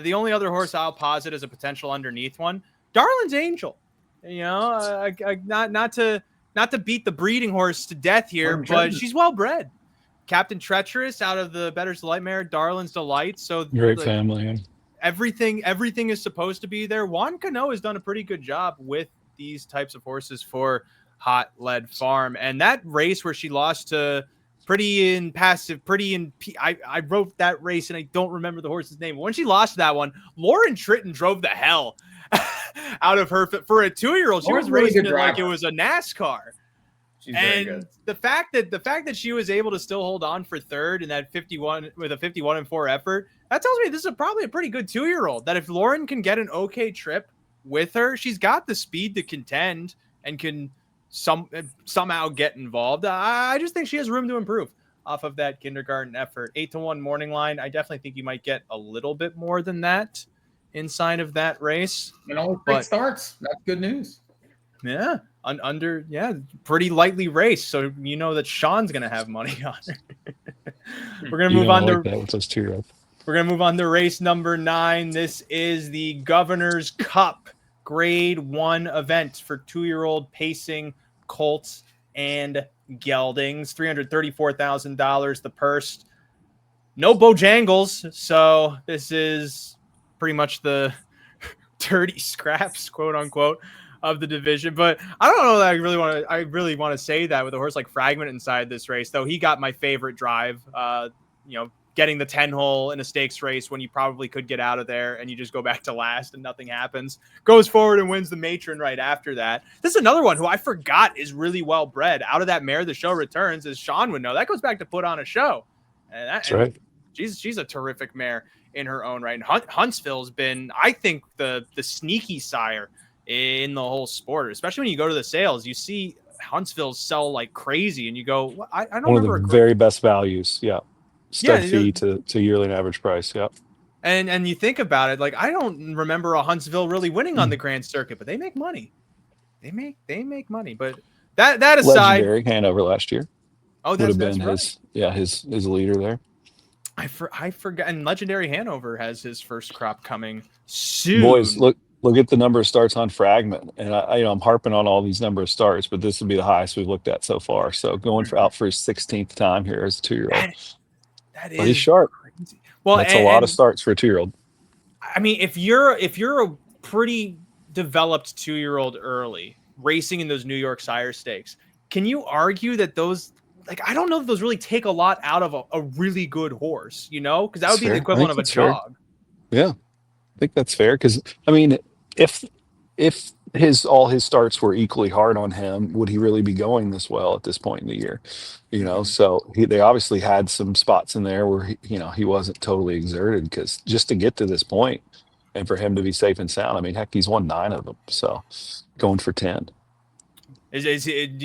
the only other horse I'll posit as a potential underneath one, Darlin's Angel. Not to beat the breeding horse to death here, but she's well bred. Captain Treacherous out of the Bettor's Delight mare, Darlin's Delight. So great family. Everything is supposed to be there. Juan Cano has done a pretty good job with these types of horses for Hot Lead Farm. And that race where she lost to I wrote that race and I don't remember the horse's name. When she lost that one, Lauren Tritton drove the hell out of her for a 2-year-old. She was racing it like it was a NASCAR. She's very good. The fact that she was able to still hold on for third in that 51 with a 51-4 effort, that tells me this is probably a pretty good 2-year-old. That if Lauren can get an okay trip with her, she's got the speed to contend and can somehow get involved. I just think she has room to improve off of that kindergarten effort. 8-1 morning line. I definitely think you might get a little bit more than that inside of that race. Big starts. That's good news. Yeah. Pretty lightly raced. So you know that Shaun's going to have money on her. We're gonna You move know, I on like to that with those 2-year-olds. we're gonna move on to race number 9. This is the Governor's Cup Grade 1 event for 2-year-old pacing colts and geldings. $334,000 the purse. No Bojangles, so this is pretty much the dirty scraps, quote unquote, of the division. But I don't know that I really want to say that with a horse like Fragment inside this race, though. He got my favorite drive. Getting the 10 hole in a stakes race when you probably could get out of there and you just go back to last and nothing happens. Goes forward and wins the matron right after that. This is another one who I forgot is really well bred. Out of that mare, the show returns, as Shaun would know. That goes back to put on a show. That's right. She's a terrific mare in her own right. And Huntsville's been, I think, the sneaky sire in the whole sport, especially when you go to the sales. You see Huntsville sell like crazy, and you go, I don't One remember of the very best values. Yeah. Stud fee to yearly and average price. Yeah. And you think about it, like I don't remember a Huntsville really winning on the Grand Circuit, but they make money. They make money. But that aside, Legendary Hanover last year. Oh, would have been right. his leader there. I forgot. And Legendary Hanover has his first crop coming soon. Boys, look at the number of starts on Fragment, and I'm harping on all these number of starts, but this would be the highest we've looked at so far. So going out for his 16th time here as a 2-year-old. That is, but he's sharp. Crazy. Well, that's a lot of starts for a 2-year-old. I mean, if you're a pretty developed 2-year-old early racing in those New York Sire Stakes, can you argue that those? Like, I don't know if those really take a lot out of a really good horse, because that would be the equivalent of a jog. Yeah, I think that's fair. Because I mean, if all his starts were equally hard on him, would he really be going this well at this point in the year? So they obviously had some spots in there where he wasn't totally exerted, because just to get to this point and for him to be safe and sound, I mean, heck, he's won 9 of them. So going for 10. Do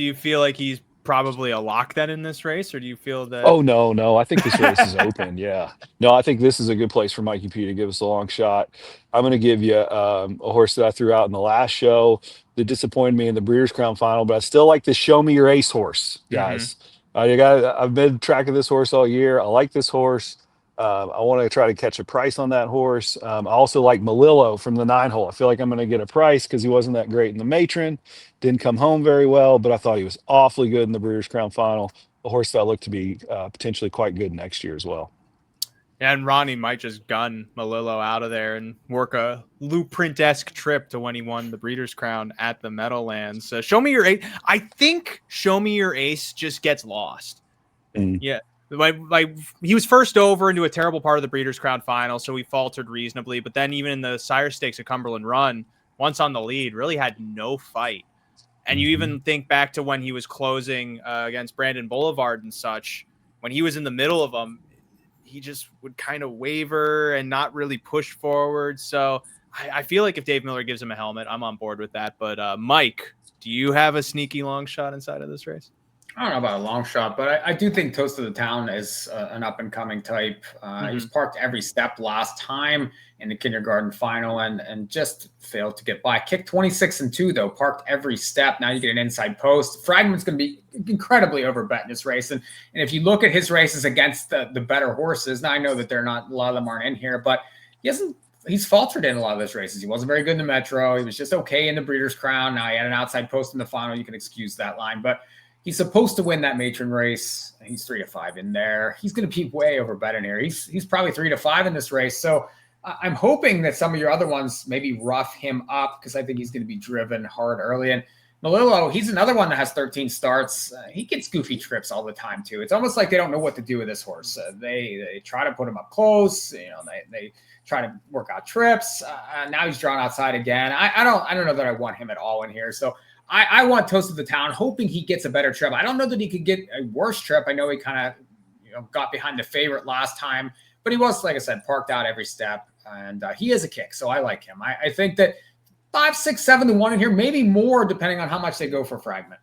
you feel like he's probably a lock then in this race, or do you feel that? Oh no, I think this race is open. Yeah, no, I think this is a good place for Mikey P to give us a long shot. I'm going to give you a horse that I threw out in the last show that disappointed me in the Breeders' Crown final, but I still like this Show Me Your Ace horse, guys. I've been tracking this horse all year. I like this horse. I want to try to catch a price on that horse. I also like Malillo from the 9 hole. I feel like I'm going to get a price because he wasn't that great in the matron. Didn't come home very well, but I thought he was awfully good in the Breeders' Crown final. A horse that looked to be potentially quite good next year as well. And Ronnie might just gun Malillo out of there and work a Blueprint-esque trip to when he won the Breeders' Crown at the Meadowlands. Show Me Your Ace. I think Show Me Your Ace just gets lost. Yeah. Like he was first over into a terrible part of the Breeders' Crown final, so he faltered reasonably. But then even in the Sire Stakes at Cumberland Run, once on the lead, really had no fight. And you even think back to when he was closing against Brandon Boulevard and such, when he was in the middle of them, he just would kind of waver and not really push forward. So I feel like if Dave Miller gives him a helmet, I'm on board with that. But Mike, do you have a sneaky long shot inside of this race? I don't know about a long shot, but I do think Toast of the Town is an up-and-coming type. He was parked every step last time in the kindergarten final and just failed to get by. Kicked 26-2, though, parked every step. Now you get an inside post. Fragment's going to be incredibly overbet in this race. And if you look at his races against the better horses, now I know that a lot of them aren't in here, but he's faltered in a lot of those races. He wasn't very good in the Metro. He was just okay in the Breeders' Crown. Now he had an outside post in the final. You can excuse that line, but he's supposed to win that matron race. He's 3-5 in there. He's going to be way over bet in here. He's probably 3-5 in this race. So I'm hoping that some of your other ones maybe rough him up, because I think he's going to be driven hard early. And Malillo, he's another one that has 13 starts. He gets goofy trips all the time too. It's almost like they don't know what to do with this horse. They try to put him up close. They try to work out trips. Now he's drawn outside again. I don't know that I want him at all in here. So I want Toast of the Town, hoping he gets a better trip. I don't know that he could get a worse trip. I know he kind of got behind the favorite last time, but he was, like I said, parked out every step, and he has a kick, so I like him. I think that 5, 6, 7 to 1 in here, maybe more, depending on how much they go for Fragment.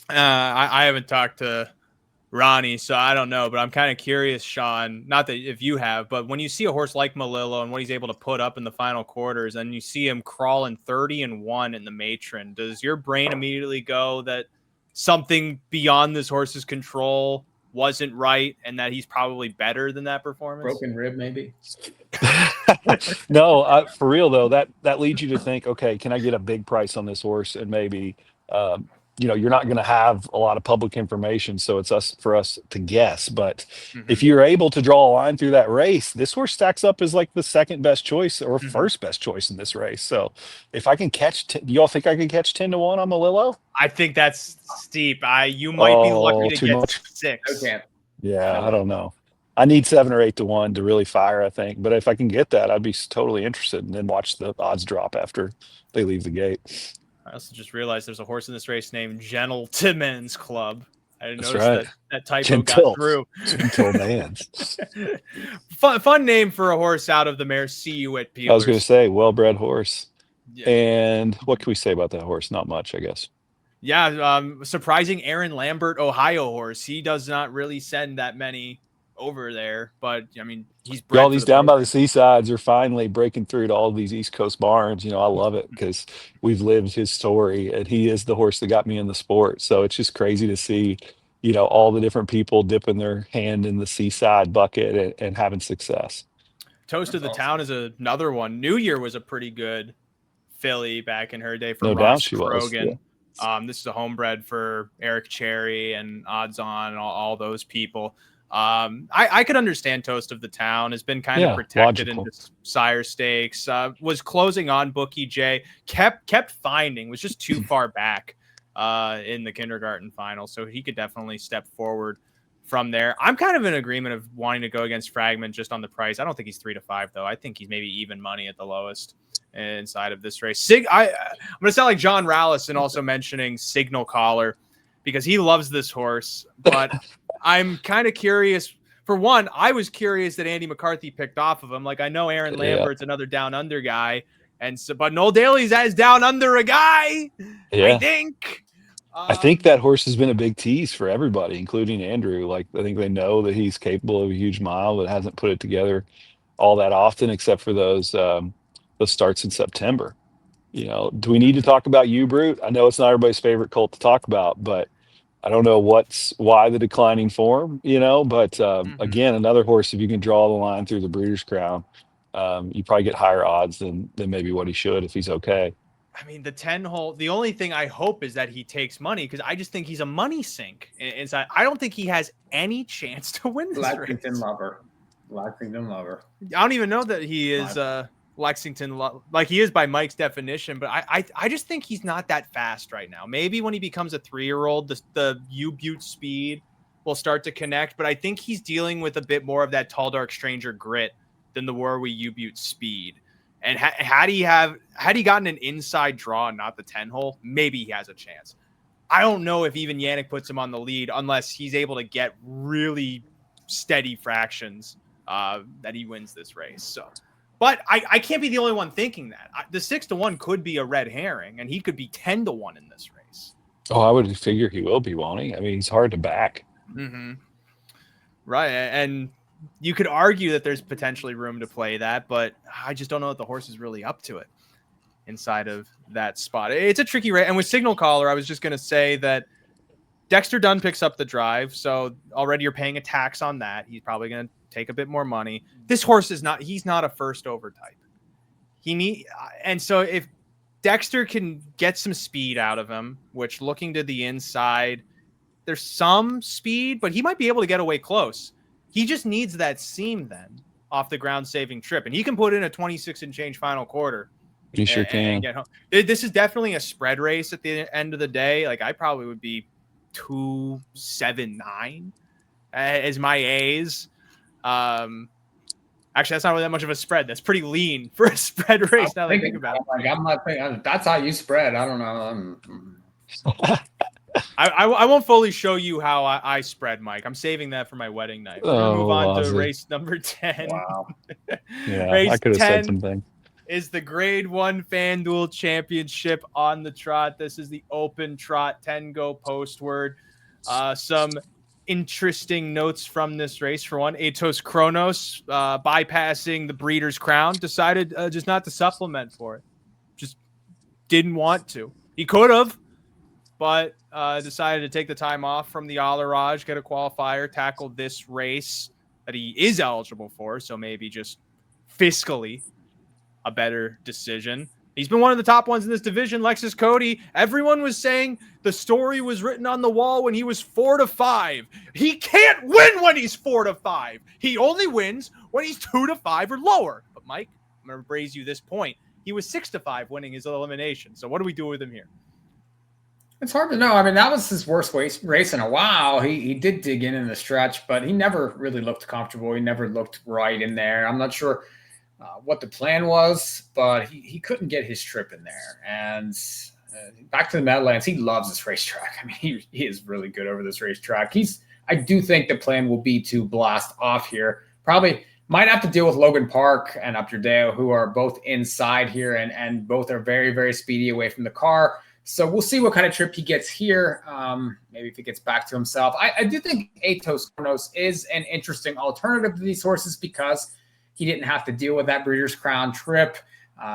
I haven't talked to Ronnie, so I don't know, but I'm kind of curious, Shaun, not that if you have, but when you see a horse like Malillo and what he's able to put up in the final quarters, and you see him crawling 30-1 in the matron, does your brain immediately go that something beyond this horse's control wasn't right and that he's probably better than that performance? Broken rib, maybe. No, for real though, that leads you to think, okay, can I get a big price on this horse? And maybe, you're not going to have a lot of public information, so it's for us to guess. But if you're able to draw a line through that race, this horse stacks up as like the second best choice or first best choice in this race. So if I can catch, do y'all think I can catch 10-1 on Malillo? I think that's steep. You might be lucky to too get much. 6. Okay. Yeah, I don't know. I need 7 or 8-1 to really fire, I think. But if I can get that, I'd be totally interested, and then watch the odds drop after they leave the gate. I also just realized there's a horse in this race named Gentleman's Club. I didn't That's notice right. that typo got through. Gentle man. Fun name for a horse out of the mare. See you at Peelers. I was going to say, well-bred horse. Yeah. And what can we say about that horse? Not much, I guess. Yeah, surprising Aaron Lambert, Ohio horse. He does not really send that many over there, but I mean, he's bred All for these the down by program. the seasides are finally breaking through to all of these East Coast barns. I love it because we've lived his story, and he is the horse that got me in the sport. So it's just crazy to see, all the different people dipping their hand in the seaside bucket and having success. Toast of the Town is another one. New Year was a pretty good filly back in her day for No Ross doubt she Krogan. was. Yeah. This is a homebred for Eric Cherry and Odds On and all those people. I could understand Toast of the Town has been kind of protected in the sire stakes. Was closing on Bookie J. Kept finding, was just too far back in the kindergarten final, so he could definitely step forward from there. I'm kind of in agreement of wanting to go against Fragment just on the price. I don't think he's 3-5 though. I think he's maybe even money at the lowest inside of this race. I'm going to sound like John Rallis and also mentioning Signal Caller because he loves this horse, but I'm kind of curious. For one, I was curious that Andy McCarthy picked off of him. Like, I know Aaron Lambert's another down under guy, but Noel Daly's as down under a guy. Yeah. I think. I think that horse has been a big tease for everybody, including Andrew. Like, I think they know that he's capable of a huge mile, but hasn't put it together all that often, except for those starts in September. Do we need to talk about U-Brute? I know it's not everybody's favorite colt to talk about, but I don't know why the declining form, but again, another horse, if you can draw the line through the Breeders' Crown, you probably get higher odds than maybe what he should if he's okay. I mean, the 10-hole, the only thing I hope is that he takes money because I just think he's a money sink inside. I don't think he has any chance to win this Lexington race. Lover. I don't even know that he is Lexington, like he is by Mike's definition, but I just think he's not that fast right now. Maybe when he becomes a 3-year-old, the U-Butte speed will start to connect, but I think he's dealing with a bit more of that Tall Dark Stranger grit than the Warwi U-Butte speed. And had he gotten an inside draw and not the 10-hole, maybe he has a chance. I don't know if even Yannick puts him on the lead unless he's able to get really steady fractions that he wins this race. So, but I can't be the only one thinking that. The 6-1 could be a red herring, and he could be 10-1 in this race. Oh, I would figure he will be, won't he? I mean, he's hard to back. Mm-hmm. Right, and you could argue that there's potentially room to play that, but I just don't know that the horse is really up to it inside of that spot. It's a tricky race. And with Signal Caller, I was just going to say that Dexter Dunn picks up the drive. So already you're paying a tax on that. He's probably going to take a bit more money. This horse he's not a first over type. And so if Dexter can get some speed out of him, which looking to the inside, there's some speed, but he might be able to get away close. He just needs that seam then off the ground saving trip. And he can put in a 26 and change final quarter. He sure can. And get home. This is definitely a spread race at the end of the day. Like I probably would be 2-7-9 as my A's. Actually, that's not really that much of a spread. That's pretty lean for a spread race. Now that I think about it. Like, I'm not thinking that's how you spread. I don't know. I won't fully show you how I spread, Mike. I'm saving that for my wedding night. We're going to move on to race number 10. Wow. Yeah, race I could have said something. Is the Grade 1 FanDuel Championship on the trot. This is the open trot, 10 go postward. Some interesting notes from this race. For one, Atos Kronos, bypassing the Breeders' Crown, decided just not to supplement for it. Just didn't want to. He could have, but decided to take the time off from the Alaraj, get a qualifier, tackle this race that he is eligible for. So maybe just fiscally a better decision. He's been one of the top ones in this division. Lexus Cody, everyone was saying the story was written on the wall when he was 4-5. He can't win when he's 4-5. He only wins when he's 2-5 or lower. But Mike, I'm going to raise you this point. He was 6-5 winning his elimination. So what do we do with him here? It's hard to know. I mean, that was his worst race in a while. He did dig in the stretch, but he never really looked comfortable. He never looked right in there. I'm not sure what the plan was, but he couldn't get his trip in there. And back to the Meadowlands, he loves this racetrack. I mean, he is really good over this racetrack. I do think the plan will be to blast off here. Probably might have to deal with Logan Park and Upjardeo, who are both inside here and both are very, very speedy away from the car. So we'll see what kind of trip he gets here. Maybe if he gets back to himself. I do think Atos Kronos is an interesting alternative to these horses because he didn't have to deal with that Breeders' Crown trip.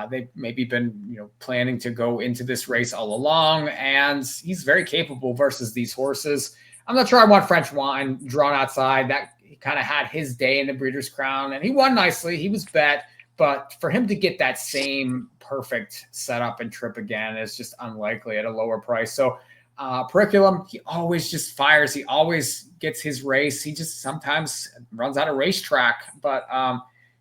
They've maybe been planning to go into this race all along, and he's very capable versus these horses. I'm not sure I want French Wine drawn outside. That he kind of had his day in the Breeders' Crown, and he won nicely. He was bet, but for him to get that same perfect setup and trip again is just unlikely at a lower price. So Periculum, he always just fires. He always gets his race. He just sometimes runs out of racetrack, but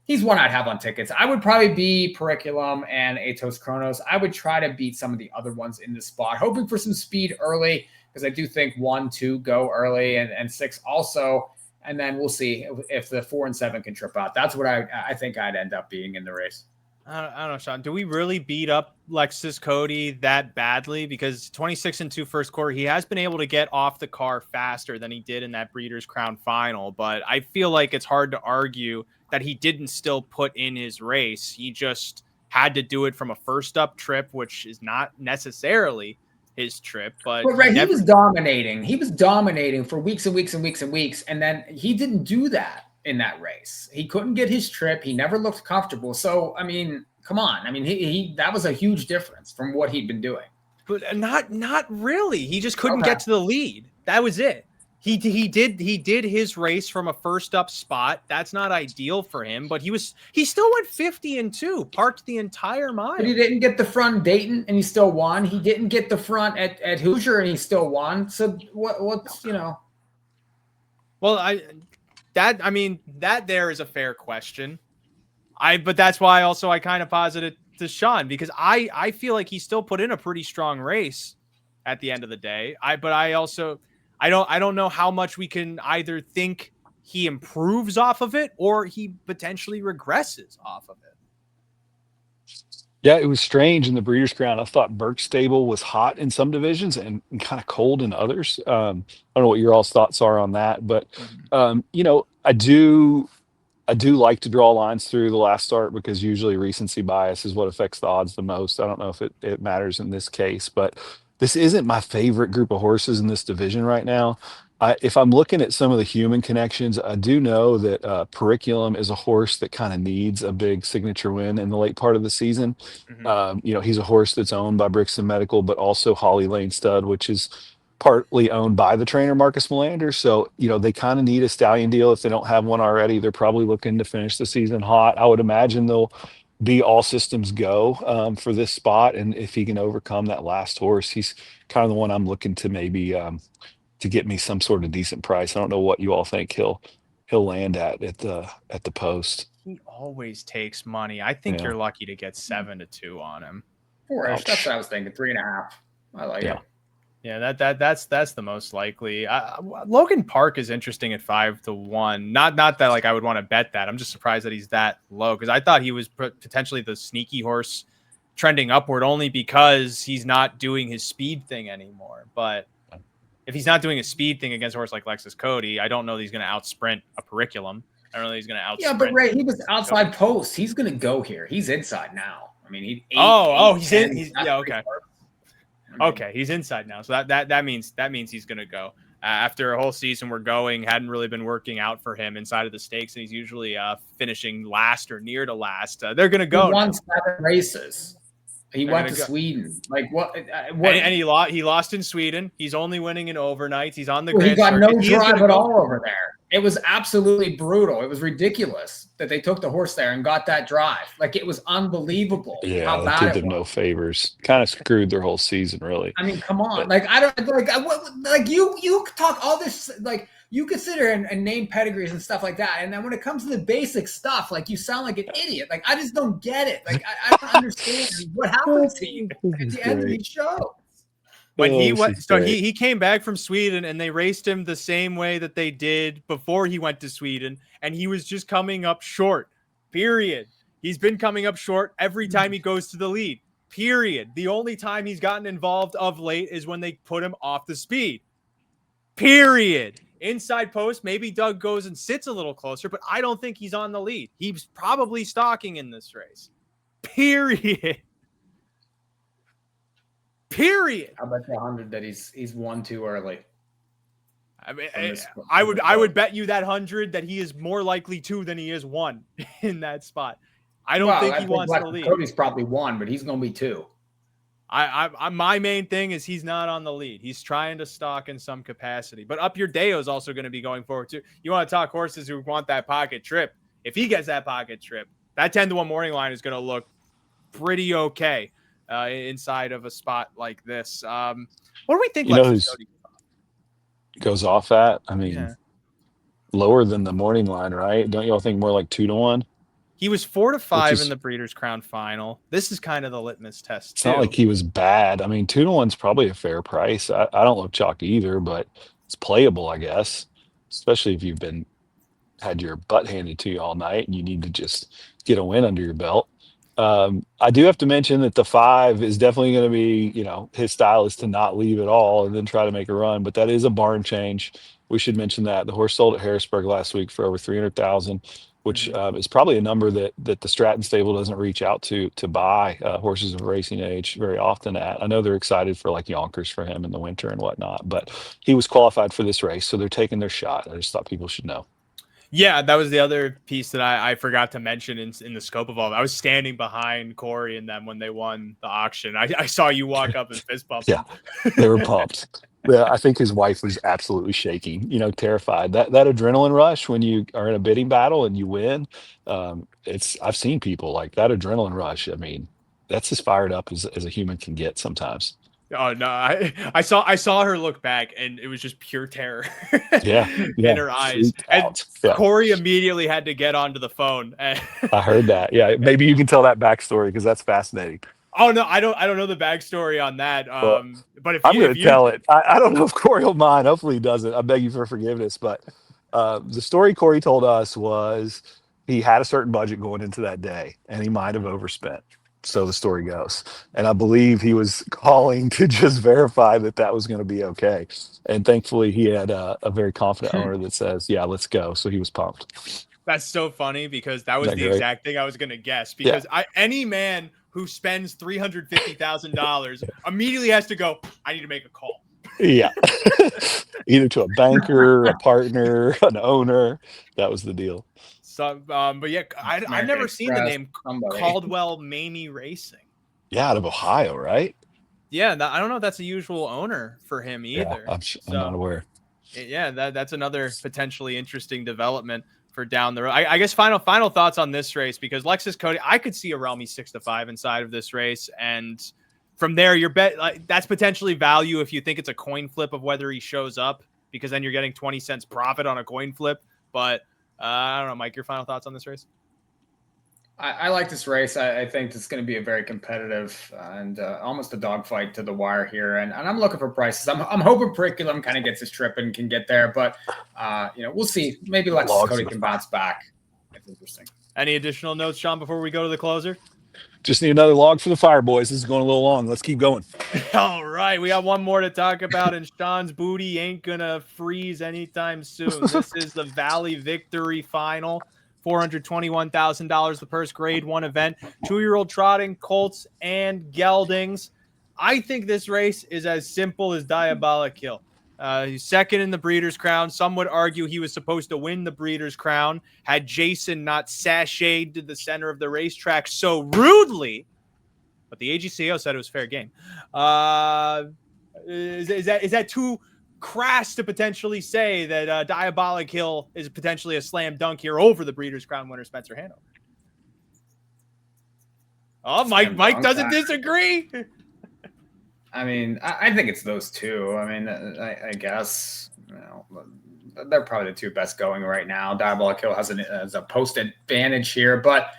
he's one I'd have on tickets. I would probably be Periculum and Atos Kronos. I would try to beat some of the other ones in the spot, hoping for some speed early, because I do think 1, 2 go early and 6 also. And then we'll see if the 4 and 7 can trip out. That's what I think I'd end up being in the race. I don't know, Shaun. Do we really beat up Lexus Cody that badly? Because 26-2 first quarter, he has been able to get off the car faster than he did in that Breeders' Crown final. But I feel like it's hard to argue that he didn't still put in his race. He just had to do it from a first up trip, which is not necessarily his trip. But right, he was dominating. He was dominating for weeks and weeks and weeks and weeks. And then he didn't do that in that race. He couldn't get his trip. He never looked comfortable. So, I mean, come on. I mean, he that was a huge difference from what he'd been doing. But not really. He just couldn't get to the lead. That was it. He did his race from a first up spot. That's not ideal for him, but he still went 50-2, parked the entire mile. But he didn't get the front Dayton and he still won. He didn't get the front at Hoosier and he still won. So what's Well, that there is a fair question. But that's why also I kind of posited to Shaun, because I feel like he still put in a pretty strong race at the end of the day. I don't know how much we can either think he improves off of it or he potentially regresses off of it. Yeah, it was strange in the Breeders' Crown. I thought Burke Stable was hot in some divisions and kind of cold in others. I don't know what your all's thoughts are on that, but I do like to draw lines through the last start because usually recency bias is what affects the odds the most. I don't know if it matters in this case, but this isn't my favorite group of horses in this division right now. If I'm looking at some of the human connections, I do know that Periculum is a horse that kind of needs a big signature win in the late part of the season. Mm-hmm. He's a horse that's owned by Brixton Medical, but also Holly Lane Stud, which is partly owned by the trainer Marcus Melander. So, they kind of need a stallion deal. If they don't have one already, they're probably looking to finish the season hot. I would imagine they'll be all systems go for this spot. And if he can overcome that last horse, he's kind of the one I'm looking to maybe to get me some sort of decent price. I don't know what you all think he'll land at the post. He always takes money. I think you're lucky to get 7-2 on him. That's what I was thinking. 3.5. I like it. Yeah, that's the most likely. Logan Park is interesting at 5-1. Not that like I would want to bet that. I'm just surprised that he's that low because I thought he was potentially the sneaky horse trending upward only because he's not doing his speed thing anymore. But if he's not doing a speed thing against a horse like Lexus Cody, I don't know that he's going to outsprint a Periculum. I don't know that he's going to outsprint. Yeah, but Ray, he was outside post. He's going to go here. He's inside now. I mean, he's okay. Okay, he's inside now, so that means he's gonna go. After a whole season we're going, hadn't really been working out for him inside of the stakes, and he's usually finishing last or near to last. They're gonna go. He won 7 races. He went to Sweden. Like what? And he lost in Sweden. He's only winning in overnights. He's on the He got circuit. no drive at all over there. It was absolutely brutal. It was ridiculous that they took the horse there and got that drive. Like, it was unbelievable. Yeah, how bad did it them was. no favors. Kind of screwed their whole season, really. I mean, come on. Like, I don't like you talk all this, like, you could sit here and name pedigrees and stuff like that. And then when it comes to the basic stuff, like, you sound like an idiot. Like, I just don't get it. Like, I don't understand what happened to you at the end of the show. When he went, so he came back from Sweden and they raced him the same way that they did before he went to Sweden, and he was just coming up short. Period. He's been coming up short every time he goes to the lead. Period. The only time he's gotten involved of late is when they put him off the speed. Period. Inside post, maybe Doug goes and sits a little closer, but I don't think he's on the lead. He's probably stalking in this race. Period. Period. I'll bet you 100 that he's won too early. I mean, I would bet you that 100 that he is more likely to than he is one in that spot. I don't think he wants to lead. Cody's probably one, but he's going to be two. My main thing is he's not on the lead. He's trying to stalk in some capacity. But Up Your Deo is also going to be going forward too. You want to talk horses who want that pocket trip? If he gets that pocket trip, that 10-1 morning line is going to look pretty okay inside of a spot like this. What do we think? Goes off at? I mean, lower than the morning line, right? Don't y'all think more like 2-1? He was 4-5 in the Breeders' Crown final. This is kind of the litmus test. It's not like he was bad. I mean, 2-1's probably a fair price. I don't love chalk either, but it's playable, I guess. Especially if you've had your butt handed to you all night and you need to just get a win under your belt. I do have to mention that the 5 is definitely going to be, his style is to not leave at all and then try to make a run, but that is a barn change. We should mention that the horse sold at Harrisburg last week for over 300,000, which is probably a number that the Stratton stable doesn't reach out to buy horses of racing age very often at. I know they're excited for like Yonkers for him in the winter and whatnot, but he was qualified for this race, so they're taking their shot. I just thought people should know. Yeah, that was the other piece that I forgot to mention in the scope of all of it. I was standing behind Corey and them when they won the auction. I saw you walk up and fist bump. Yeah, they were pumped. Yeah, I think his wife was absolutely shaking, terrified. That adrenaline rush when you are in a bidding battle and you win, I've seen people like that adrenaline rush. I mean, that's as fired up as a human can get sometimes. Oh no! I saw her look back, and it was just pure terror. In her eyes. And Corey immediately had to get onto the phone. I heard that. Yeah, maybe you can tell that backstory because that's fascinating. Oh no, I don't know the backstory on that. But if I'm going to tell it, I don't know if Corey will mind. Hopefully he doesn't. I beg you for forgiveness. But the story Corey told us was he had a certain budget going into that day, and he might have overspent. So the story goes. And I believe he was calling to just verify that was going to be okay. And thankfully he had a very confident owner that says, yeah, let's go. So he was pumped. That's so funny because that was the exact thing I was going to guess. Because any man who spends $350,000 immediately has to go, I need to make a call. Yeah. Either to a banker, a partner, an owner. That was the deal. So, but yeah, I've never seen the name Caldwell Mamie Racing. Yeah, out of Ohio, right? Yeah, I don't know if that's a usual owner for him either. Yeah, I'm not aware. Yeah, that's another potentially interesting development for down the road. I guess final thoughts on this race, because Lexus Cody, I could see a Realmy 6-5 inside of this race, and from there, your bet that's potentially value if you think it's a coin flip of whether he shows up, because then you're getting 20 cents profit on a coin flip, but. I don't know, Mike, your final thoughts on this race? I like this race. I think it's going to be a very competitive and almost a dogfight to the wire here. And I'm looking for prices. I'm hoping Periculum kind of gets his trip and can get there. But, we'll see. Maybe Lexus Cody can bounce back. That's interesting. Any additional notes, Shaun, before we go to the closer? Just need another log for the fire, boys. This is going a little long. Let's keep going. All right. We got one more to talk about, and Shaun's booty ain't going to freeze anytime soon. This is the Valley Victory Final. $421,000, the purse, grade 1 event. 2-year-old trotting, colts, and geldings. I think this race is as simple as Diabolic Hill. He's second in the Breeders' Crown. Some would argue he was supposed to win the Breeders' Crown had Jason not sashayed to the center of the racetrack so rudely but the AGCO said it was fair game. Is that too crass to potentially say that Diabolic Hill is potentially a slam dunk here over the Breeders' Crown winner Spencer Hanover? Oh, Mike doesn't disagree. I mean, I think it's those two. I mean, I guess they're probably the two best going right now. Diabolic Hill has a post advantage here, but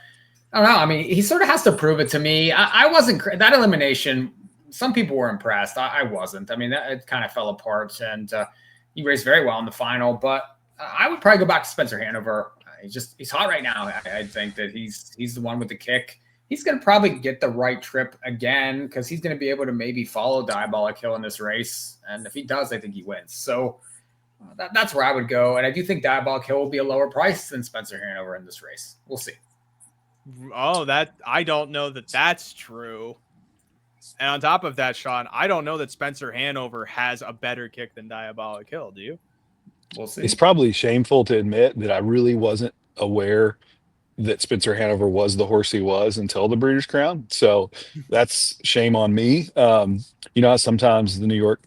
I don't know. I mean, he sort of has to prove it to me. I wasn't that elimination. Some people were impressed. I wasn't. I mean, it kind of fell apart, and he raced very well in the final. But I would probably go back to Spencer Hanover. He's hot right now. I think that he's the one with the kick. He's going to probably get the right trip again because he's going to be able to maybe follow Diabolic Hill in this race. And if he does, I think he wins. So that's where I would go. And I do think Diabolic Hill will be a lower price than Spencer Hanover in this race. We'll see. Oh, I don't know that that's true. And on top of that, Shaun, I don't know that Spencer Hanover has a better kick than Diabolic Hill. Do you? We'll see. It's probably shameful to admit that I really wasn't aware that Spencer Hanover was the horse he was until the Breeders' Crown. So that's shame on me. Sometimes the New York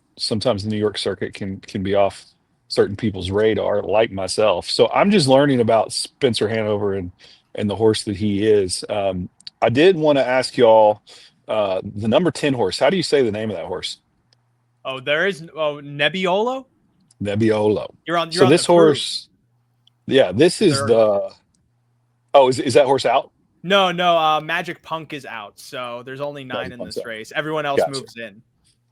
circuit can be off certain people's radar, like myself. So I'm just learning about Spencer Hanover and the horse that he is. I did want to ask y'all the number 10 horse. How do you say the name of that horse? Oh, Nebbiolo. Nebbiolo. You're on this horse. Yeah, this is the. Oh, is that horse out? No. Magic Punk is out, so there's only 9 in this race. Everyone else moves in.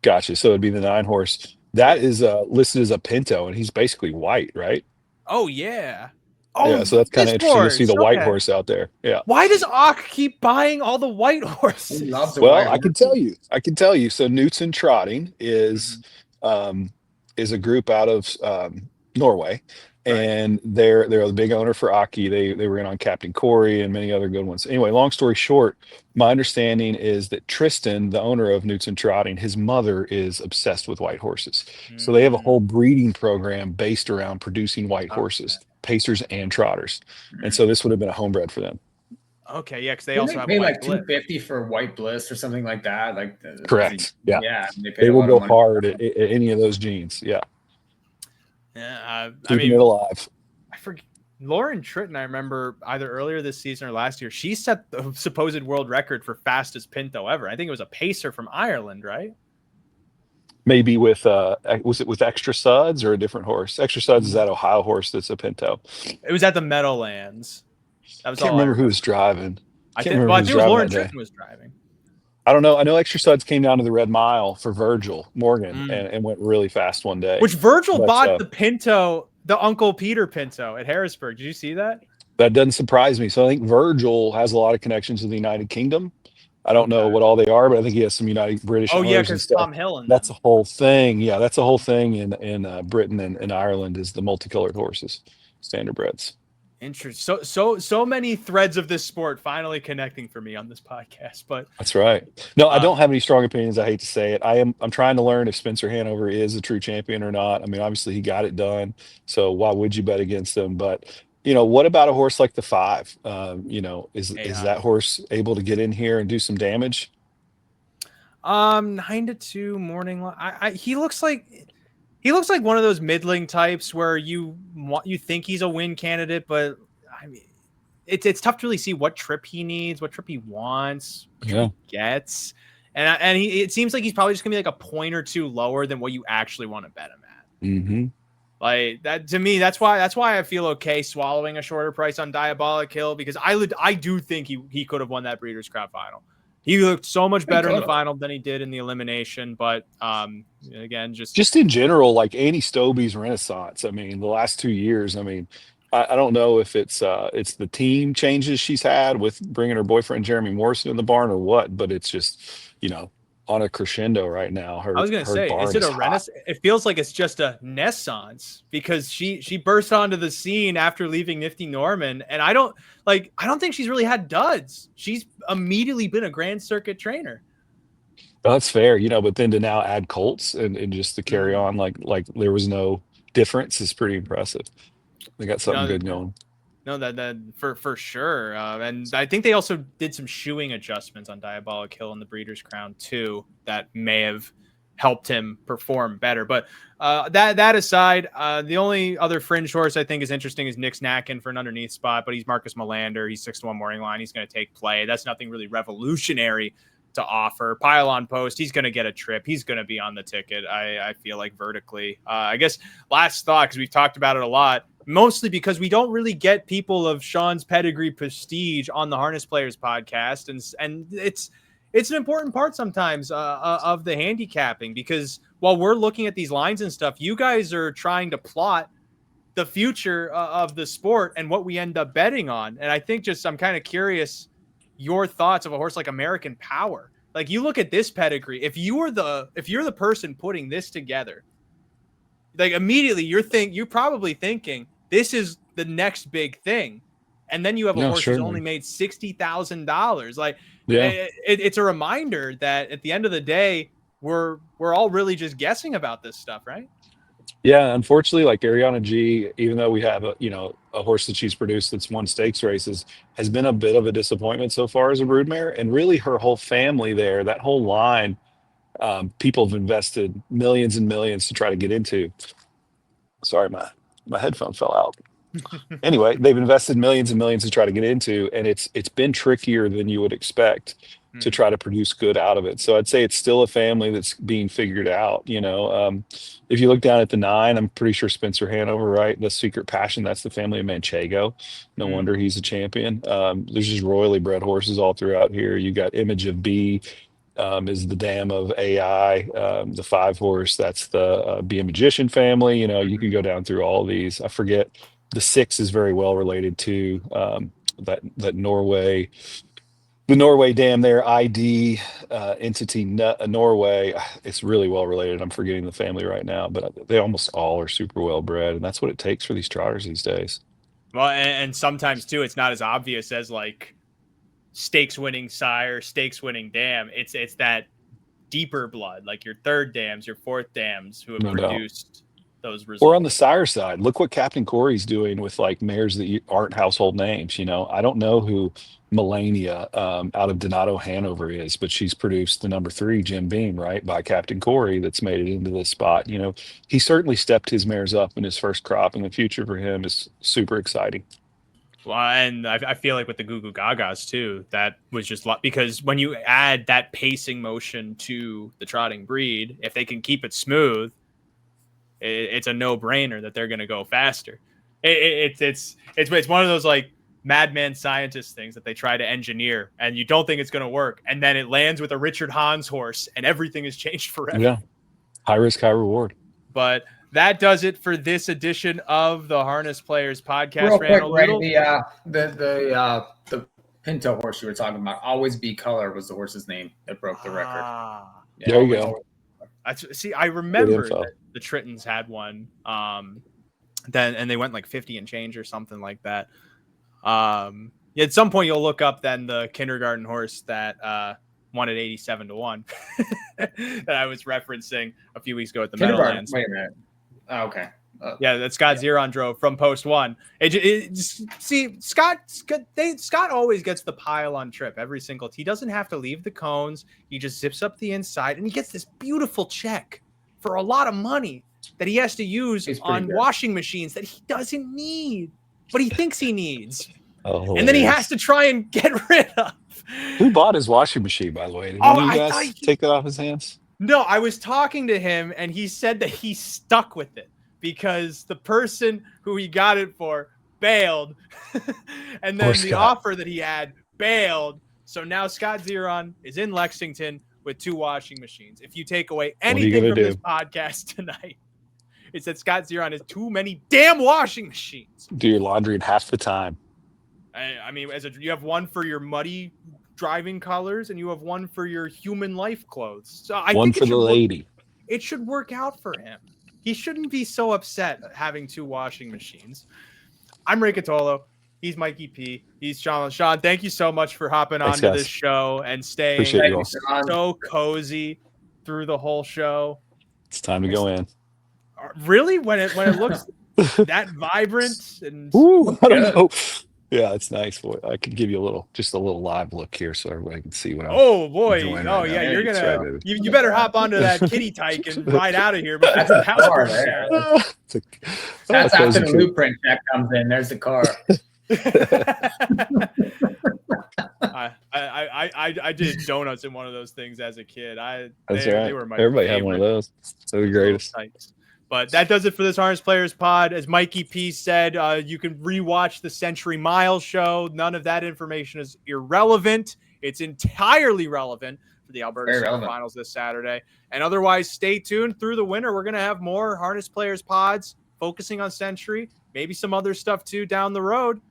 Gotcha. So it'd be the 9 horse. That is listed as a Pinto, and he's basically white, right? Oh yeah. Oh yeah. So that's kind of interesting to see the white horse out there. Yeah. Why does Ock keep buying all the white horses? He loves I can tell you. So Newts and Trotting is a group out of Norway. And they're the big owner for Aki. They were in on Captain Corey and many other good ones. Anyway, long story short, my understanding is that Tristan, the owner of Newts and Trotting, his mother is obsessed with white horses. So they have a whole breeding program based around producing white horses, pacers and trotters. And so this would have been a homebred for them. Okay, yeah, because they also pay like $250 for White Bliss or something like that. Correct. Yeah, they will go hard at any of those genes. Yeah. Yeah, keeping it alive. I forget. Lauren Tritton, I remember either earlier this season or last year, she set the supposed world record for fastest Pinto ever. I think it was a pacer from Ireland, right? Maybe was it with Extra Suds or a different horse? Extra Suds is that Ohio horse that's a Pinto. It was at the Meadowlands. I can't remember who was driving. I think Lauren Tritton was driving. I don't know. I know Extra Suds came down to the Red Mile for Virgil Morgan and went really fast one day. Which Virgil bought the Pinto, the Uncle Peter Pinto at Harrisburg. Did you see that? That doesn't surprise me. So I think Virgil has a lot of connections to the United Kingdom. I don't know what all they are, but I think he has some United British. Oh yeah, because Tom Hill. That's a whole thing. Yeah, that's a whole thing in Britain and Ireland is the multicolored horses, standardbreds. Interesting. So many threads of this sport finally connecting for me on this podcast. But that's right. No, I don't have any strong opinions. I hate to say it. I'm trying to learn if Spencer Hanover is a true champion or not. I mean, obviously he got it done. So why would you bet against him? But what about a horse like the 5? Is that horse able to get in here and do some damage? 9-2 morning. He looks like one of those middling types where you think he's a win candidate, but I mean, it's tough to really see what trip he needs, what trip he wants, what he gets, and it seems like he's probably just gonna be like a point or two lower than what you actually want to bet him at. Mm-hmm. Like that to me, that's why I feel okay swallowing a shorter price on Diabolic Hill because I do think he could have won that Breeders' Crown final. He looked so much better in the final than he did in the elimination. But again, just in general, like Annie Stobie's renaissance. I mean, the last 2 years. I mean, I don't know if it's the team changes she's had with bringing her boyfriend Jeremy Morrison in the barn or what, but it's just on a crescendo right now. I was going to say, is it a renaissance? It feels like it's just a naissance because she burst onto the scene after leaving Nifty Norman. And I don't think she's really had duds. She's immediately been a Grand Circuit trainer. Well, that's fair, but then to now add Colts and just to carry on like there was no difference is pretty impressive. They got something good going. No, that for sure. And I think they also did some shoeing adjustments on Diabolic Hill in the Breeders' Crown too that may have helped him perform better. But that aside, the only other fringe horse I think is interesting is Nick's Knackin for an underneath spot, but he's Marcus Melander. He's 6-1 morning line. He's going to take play. That's nothing really revolutionary to offer. Pile on post. He's going to get a trip. He's going to be on the ticket. I feel like vertically. I guess last thought, because we've talked about it a lot, mostly because we don't really get people of Shaun's pedigree prestige on the Harness Players podcast. And it's an important part sometimes of the handicapping, because while we're looking at these lines and stuff, you guys are trying to plot the future of the sport and what we end up betting on. And I think I'm kind of curious your thoughts of a horse like American Power. Like, you look at this pedigree, if you're the person putting this together, like immediately you're probably thinking this is the next big thing. And then you have a horse who's only made $60,000. Like, it's a reminder that at the end of the day, we're all really just guessing about this stuff, right? Yeah, unfortunately, like Ariana G, even though we have a horse that she's produced that's won stakes races, has been a bit of a disappointment so far as a broodmare. And really, her whole family there, that whole line, people have invested millions and millions to try to get into. Sorry, my headphone fell out. Anyway, they've invested millions and millions to try to get into, and it's been trickier than you would expect to try to produce good out of it. So I'd say it's still a family that's being figured out. If you look down at the 9, I'm pretty sure Spencer Hanover, right? The Secret Passion, that's the family of Manchego. No wonder he's a champion. There's just royally bred horses all throughout here. You got Image of B, is the dam of AI, the 5 horse, that's the Be a Magician family. You can go down through all of these. I forget. The 6 is very well related to that Norway, the Norway dam there, ID entity Norway. It's really well related. I'm forgetting the family right now, but they almost all are super well bred, and that's what it takes for these trotters these days. Well, and sometimes too, it's not as obvious as like stakes winning sire, stakes winning dam. It's that deeper blood, like your 3rd dams, your 4th dams, who have produced those results. Or on the sire side, look what Captain Corey's doing with like mares that aren't household names. I don't know who Melania out of Donato Hanover is, but she's produced the number 3 Jim Beam, right, by Captain Corey, that's made it into this spot. He certainly stepped his mares up in his first crop, and the future for him is super exciting. Well, and I feel like with the Goo Goo Gagas too, that was just because when you add that pacing motion to the trotting breed, if they can keep it smooth, it's a no-brainer that they're going to go faster. It's one of those like madman scientist things that they try to engineer, and you don't think it's going to work, and then it lands with a Richard Hahn's horse, and everything has changed forever. Yeah, high risk, high reward. But that does it for this edition of the Harness Players podcast. Real quick, the Pinto horse you were talking about, Always Be Color, was the horse's name that broke the record. There you go. See, I remember that the Trittons had one, and they went like 50 and change or something like that. At some point you'll look up then the kindergarten horse that won at 87-1 that I was referencing a few weeks ago at the Meadowlands. Wait a minute. Oh, okay. Yeah, that Scott Zeron drove from post 1. Scott always gets the pile on trip every single. He doesn't have to leave the cones. He just zips up the inside, and he gets this beautiful check for a lot of money that he has to use on washing machines that he doesn't need, but he thinks he needs. And then he has to try and get rid of. Who bought his washing machine, by the way? Did one of you guys take that off his hands? No, I was talking to him, and he said that he stuck with it because the person who he got it for bailed, and then the offer that he had bailed. So now Scott Zeron is in Lexington with 2 washing machines. If you take away anything from this podcast tonight, it's that Scott Zeron has too many damn washing machines. Do your laundry in half the time. I mean, you have one for your muddy driving colors, and you have one for your human life clothes. So I think for the lady. It should work out for him. He shouldn't be so upset having 2 washing machines. I'm Ray Cotolo. He's Mikey P. He's Shaun. Shaun, thank you so much for hopping onto this show and staying so cozy through the whole show. It's time to go in. Really? When it looks that vibrant and Ooh, I don't know. Yeah, it's nice. Boy, I could give you just a little live look here so everybody can see what I'm enjoying oh right yeah, now. you're That's gonna right, baby. you better hop onto that kitty tyke and ride out of here before the power goes down. That's after the blueprint check comes in. There's the car. I did donuts in one of those things as a kid. That's they right. were my Everybody favorite. had one of those. They're the greatest. But that does it for this Harness Players Pod. As Mikey P said, you can rewatch the Century Mile show. None of that information is irrelevant. It's entirely relevant for the Alberta Semifinals this Saturday. And otherwise, stay tuned through the winter. We're going to have more Harness Players Pods focusing on Century, maybe some other stuff too down the road.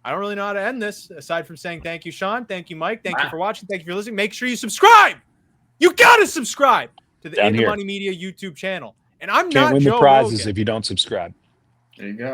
I don't really know how to end this aside from saying thank you, Shaun. Thank you, Mike. Thank you for watching. Thank you for listening. Make sure you subscribe. You got to subscribe to the In the Money Media YouTube channel. And I'm Can't not win Joe the prizes Rogan. if you don't subscribe. There you go.